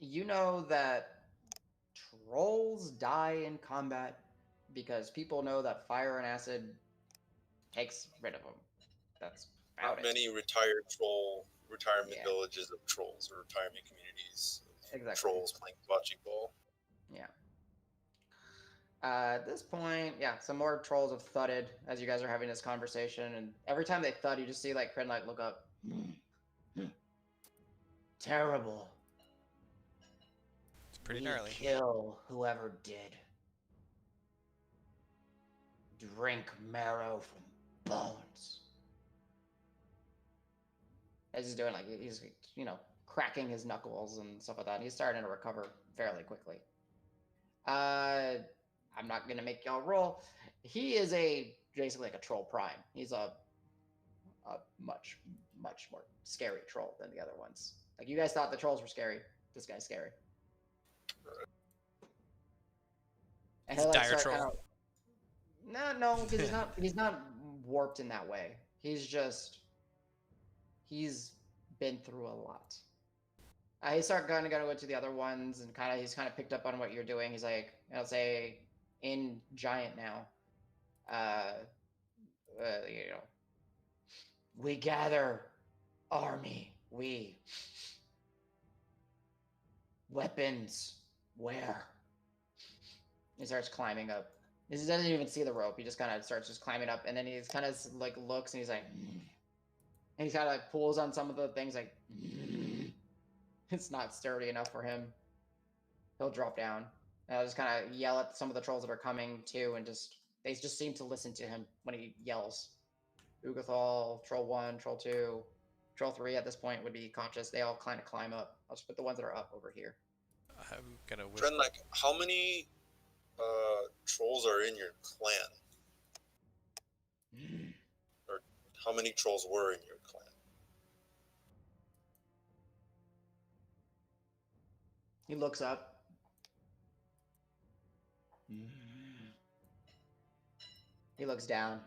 You know that trolls die in combat because people know that fire and acid takes rid of them. That's about Not many retirement Yeah. villages of trolls or retirement communities of Exactly. trolls playing bocce ball. Yeah. At this point, yeah, some more trolls have thudded as you guys are having this conversation, and every time they thud, you just see like Krenlight look up. Terrible. It's pretty We gnarly. kill whoever did. Drink marrow from bones. As he's doing, like he's cracking his knuckles and stuff like that. And he's starting to recover fairly quickly. I'm not gonna make y'all roll. He is basically like a troll prime. He's a much more scary troll than the other ones. Like you guys thought the trolls were scary. This guy's scary. And He's a he'll like dire start troll. No, because he's not warped in that way. He's been through a lot. He start going to go into the other ones and he's kind of picked up on what you're doing. He's like, I'll say in giant now. You know, we gather army. We weapons. Where? He starts climbing up. He doesn't even see the rope. He just kind of starts just climbing up, and then he's kind of like looks and he's like, and he kind of pulls on some of the things like. It's not sturdy enough for him. He'll drop down. And I'll just kind of yell at some of the trolls that are coming too, and they just seem to listen to him when he yells. Ugathal, Troll 1, Troll 2, Troll 3 at this point would be conscious. They all kind of climb up. I'll just put the ones that are up over here. I'm gonna. Trent, like, how many trolls are in your clan? Or how many trolls were in your clan? He looks up. He looks down.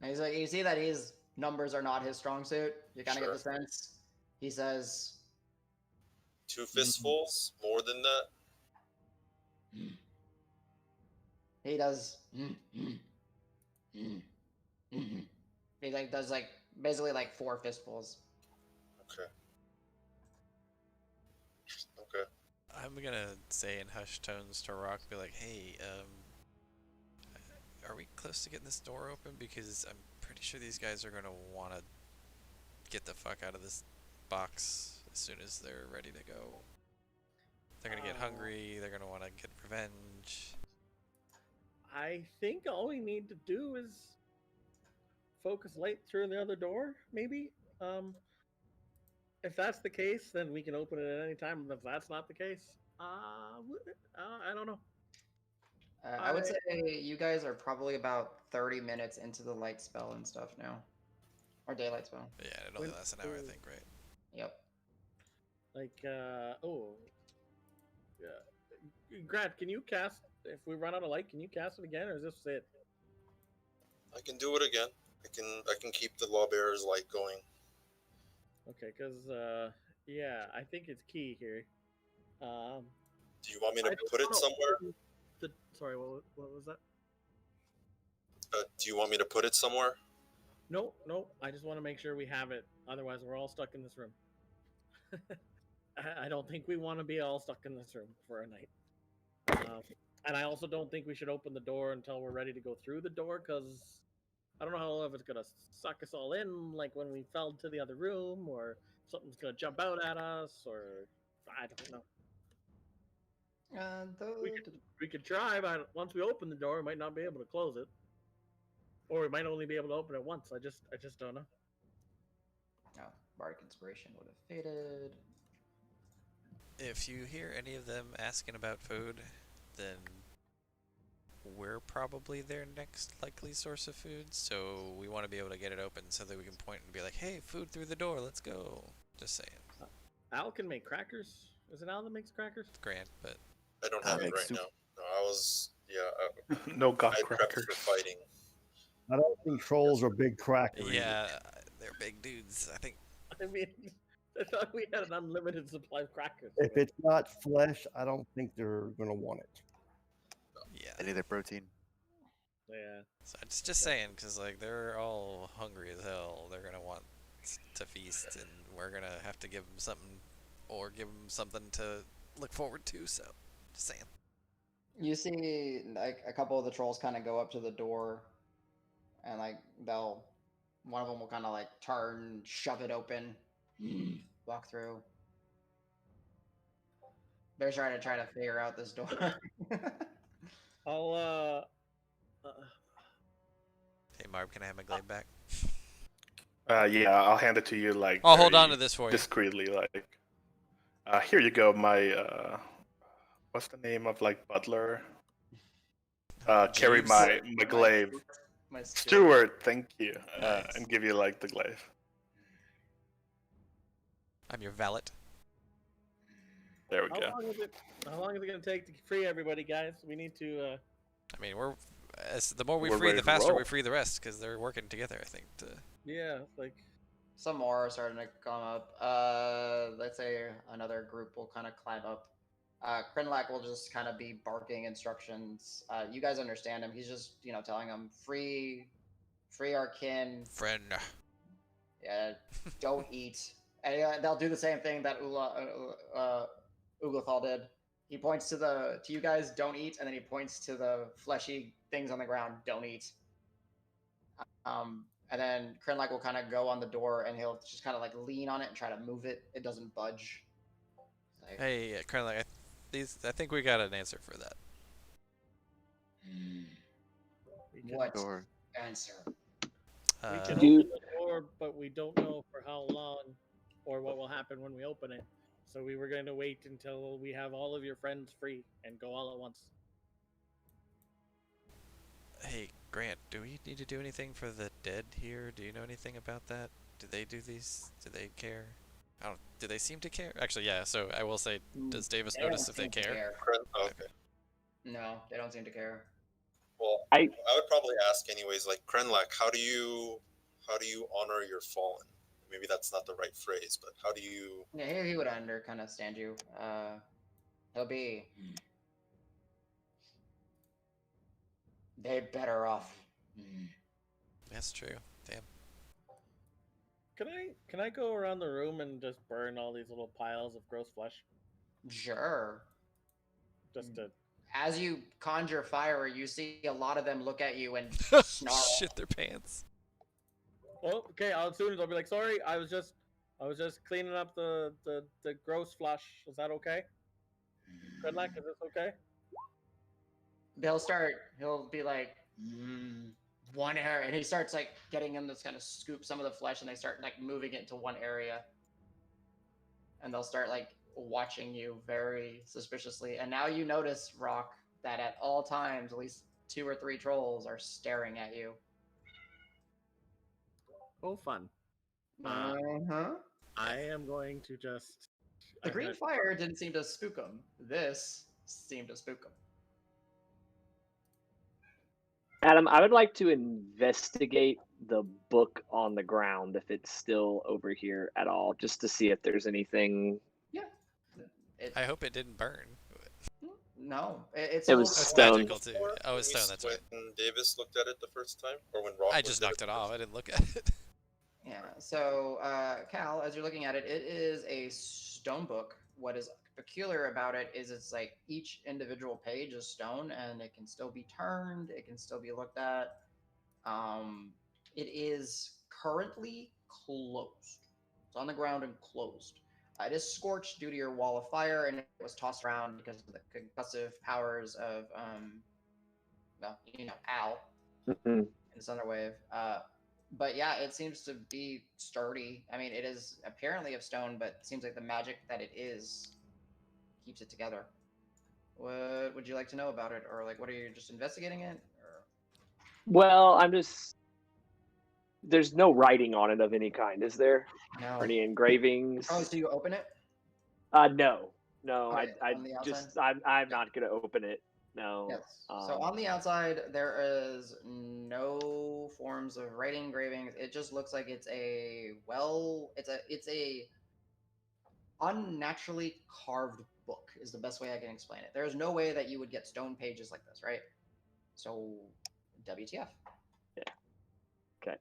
And he's like, you see that his numbers are not his strong suit. You kind of get the sense. He says, 2 fistfuls? More than that? He does. He like does like basically like 4 fistfuls. Okay. Okay. I'm gonna say in hushed tones to Rock, be like, hey, are we close to getting this door open? Because I'm pretty sure these guys are gonna want to get the fuck out of this box as soon as they're ready to go. They're gonna get hungry. They're gonna want to get revenge. I think all we need to do is focus light through the other door, maybe. If that's the case, then we can open it at any time. If that's not the case, I don't know. I would say you guys are probably about 30 minutes into the light spell and stuff now. Or daylight spell. Yeah, it only lasts an hour, I think, right? Yep. Like, Grant, can you cast, if we run out of light, can you cast it again, or is this it? I can do it again. I can keep the lawbearer's light going. Okay, because, yeah, I think it's key here. Do you want me to put it somewhere? Sorry, what was that? Do you want me to put it somewhere? No, I just want to make sure we have it. Otherwise, we're all stuck in this room. I don't think we want to be all stuck in this room for a night. And I also don't think we should open the door until we're ready to go through the door, because I don't know if it's going to suck us all in, like when we fell to the other room, or something's going to jump out at us, or I don't know. We could try, but once we open the door, we might not be able to close it. Or we might only be able to open it once. I just don't know. Oh, Bardic Inspiration would have faded. If you hear any of them asking about food, then we're probably their next likely source of food, so we want to be able to get it open so that we can point and be like, hey, food through the door, let's go. Just saying. Al can make crackers. Is it Al that makes crackers? Grant, but I don't have it right now. No, I was, No god I prepped crackers. for fighting. I don't think trolls are big crackers. yeah, they're big dudes, I think. I mean, I thought we had an unlimited supply of crackers. If it's not flesh, I don't think they're gonna want it. Yeah. They need their protein. Yeah. So I'm just saying, because like they're all hungry as hell. They're gonna want to feast, and we're gonna have to give them something, or give them something to look forward to. So, just saying. You see, like a couple of the trolls kind of go up to the door, and like one of them will kind of like turn, shove it open, walk through. They're trying to figure out this door. I'll Hey Marv, can I have my glaive back? Yeah, I'll hand it to you like. I'll hold on very to this for you. discreetly. Like, here you go. My what's the name of like butler? Carry Jeeves? my glaive. My Steward, thank you. Nice. And give you like the glaive. I'm your valet. There we How go. long is it? How long is it gonna take to free everybody, guys? We need to. I mean, the more we We're free, ready the to faster we roll. free the rest because they're working together. I think. Yeah, like Some more are starting to come up. Let's say another group will kind of climb up. Krenlak will just kind of be barking instructions. You guys understand him. He's just, telling them free our kin. Friend. Yeah, don't eat. And they'll do the same thing that Uglethal did. He points to you guys, don't eat, and then he points to the fleshy things on the ground, don't eat. And then Krenlak will kind of go on the door and he'll just kind of like lean on it and try to move it. It doesn't budge. Like, Hey, Krenlak, I think we got an answer for that. we can, what Door. answer? we can Dude. open the door, but we don't know for how long or what will happen when we open it. So we were going to wait until we have all of your friends free and go all at once. Hey, Grant, do we need to do anything for the dead here? Do you know anything about that? Do they do these? Do they care? I don't. Do they seem to care? Actually, yeah. So I will say, does Davis They don't notice if they seem to care? Okay. No, they don't seem to care. Well, I- I would probably ask anyways. Like Krenlak, how do you honor your fallen? Maybe that's not the right phrase, but how do you? Yeah, he would kind of stand you. He'll be. They better off. That's true. Damn. Can I go around the room and just burn all these little piles of gross flesh? Sure. Just to As you conjure fire, you see a lot of them look at you and snarl. Shit their pants. Oh, okay. As soon as I'll be like, sorry, I was just cleaning up the gross flesh. Is that okay? Good luck. Is this okay? He'll be like, one area, and he starts like getting them to kind of scoop some of the flesh, and they start like moving it into one area, and they'll start like watching you very suspiciously. And now you notice, Rock, that at all times, at least 2 or 3 trolls are staring at you. Oh, fun. Uh-huh. I am going to just. The I'm green gonna- fire didn't seem to spook them. This seemed to spook them. Adam, I would like to investigate the book on the ground if it's still over here at all, just to see if there's anything. Yeah. I hope it didn't burn. No, it's It a was little It's stone. magical too. Oh, it's stone. That's right. When Davis looked at it the first time, or when Rock I looked just at knocked it the off. first I didn't look at it. Yeah. So, Cal, as you're looking at it, it is a stone book. What is peculiar about it is it's like each individual page is stone, and it can still be turned. It can still be looked at. It is currently closed. It's on the ground and closed. It is scorched due to your wall of fire, and it was tossed around because of the concussive powers of, Al Mhm. in this other wave. But yeah, it seems to be sturdy. I mean, it is apparently of stone, but it seems like the magic that it is keeps it together. What would you like to know about it, or like, what are you just investigating it? Or... Well, I'm just. There's no writing on it of any kind, is there? No. Or any engravings? Oh, so you open it? No. Okay, I on the just outside? I'm not gonna open it. No. Yes. So on the outside, there is no forms of writing, engravings. It just looks like it's a unnaturally carved book is the best way I can explain it. There's no way that you would get stone pages like this, right? So, WTF? Okay.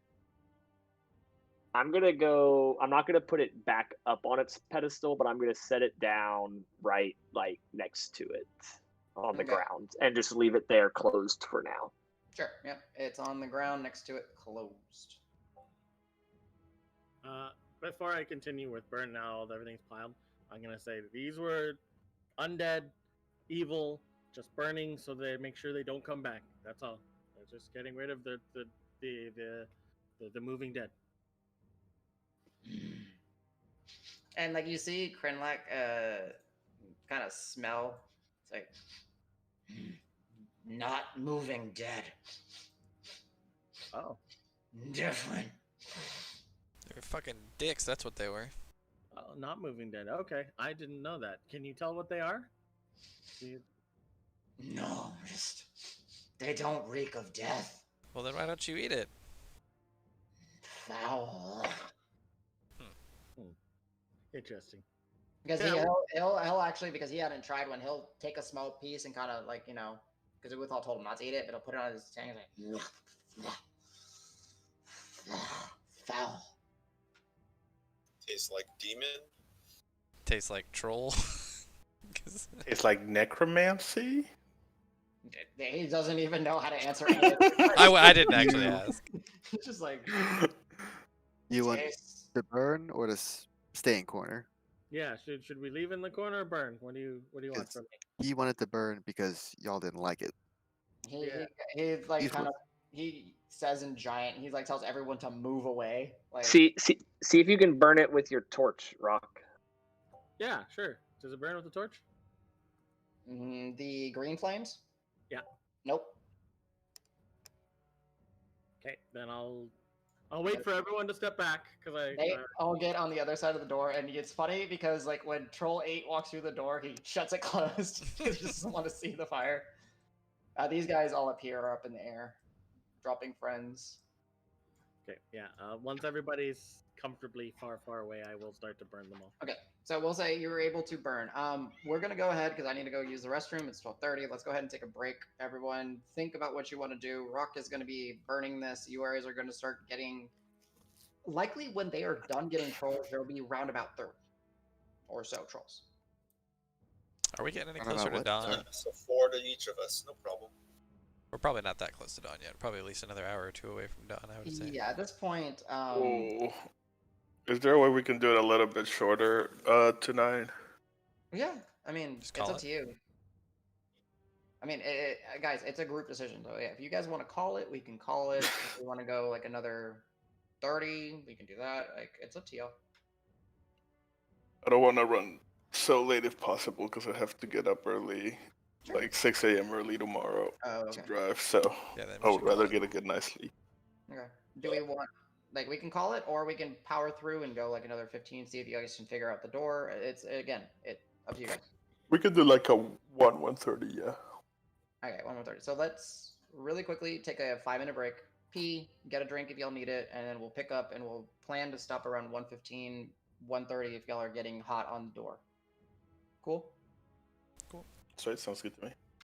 I'm not gonna put it back up on its pedestal, but I'm gonna set it down right like next to it on the Okay. ground and just leave it there closed for now. Sure. Yep. It's on the ground next to it, closed. Before I continue with burn now, everything's piled. I'm gonna say these were undead, evil, just burning so they make sure they don't come back. That's all. They're just getting rid of the moving dead. And like you see Krenlek kind of smell. It's like not moving dead. Oh. Different. They were fucking dicks. That's what they were. Oh, not moving dead. Okay, I didn't know that. Can you tell what they are? No, just they don't reek of death. Well, then why don't you eat it? Foul. Interesting. Because Yeah. he'll actually, because he hadn't tried one, he'll take a small piece and kind of like, because Uthal told him not to eat it, but he'll put it on his tongue and like, foul. Tastes like demon. Tastes like troll. It's like necromancy. He doesn't even know how to answer any of the I didn't actually ask. It's just like, You want tastes. to burn or to stay in corner? Yeah. Should we leave in the corner or burn? What do you want It's- from me? He wanted to burn because y'all didn't like it. He like He's kind what- of, he says in giant, he like tells everyone to move away. Like, See if you can burn it with your torch, Rock. Yeah, sure. Does it burn with the torch? The green flames? Yeah. Nope. Okay, then I'll wait for everyone to step back because They all get on the other side of the door, and it's funny because like when Troll 8 walks through the door, he shuts it closed. He just doesn't want to see the fire. These guys all up here are up in the air, dropping friends. Okay, yeah. Once everybody's comfortably far away, I will start to burn them all. Okay, so we'll say you were able to burn. We're gonna go ahead because I need to go use the restroom. It's 12:30. Let's go ahead and take a break. Everyone, think about what you want to do. Rock is gonna be burning this. You guys are gonna start getting. Likely, when they are done getting trolls, there will be round about 30 or so trolls. Are we getting any I don't know closer to what- dawn? sorry. So 4 to each of us, no problem. We're probably not that close to dawn yet. Probably at least another hour or two away from dawn, I would say. Yeah, at this point, Oh. Is there a way we can do it a little bit shorter tonight? yeah. I mean, Just it's call up it. to you. I mean, guys, it's a group decision. So yeah, if you guys want to call it, we can call it. If we want to go like another 30, we can do that. Like, it's up to you. I don't want to run so late if possible because I have to get up early, Sure. like 6 a.m. early tomorrow Oh, to okay. drive. So Yeah, then we I should would call rather it. get a good night's sleep. Okay. Do we want like we can call it, or we can power through and go like another 15, see if you guys can figure out the door. It's again, up to you guys. We could do like a 1:30, yeah. Okay, 1:30. So let's really quickly take a 5-minute break, pee, get a drink if y'all need it, and then we'll pick up and we'll plan to stop around 1:15, 1:30 if y'all are getting hot on the door. Cool? So it sounds good to me.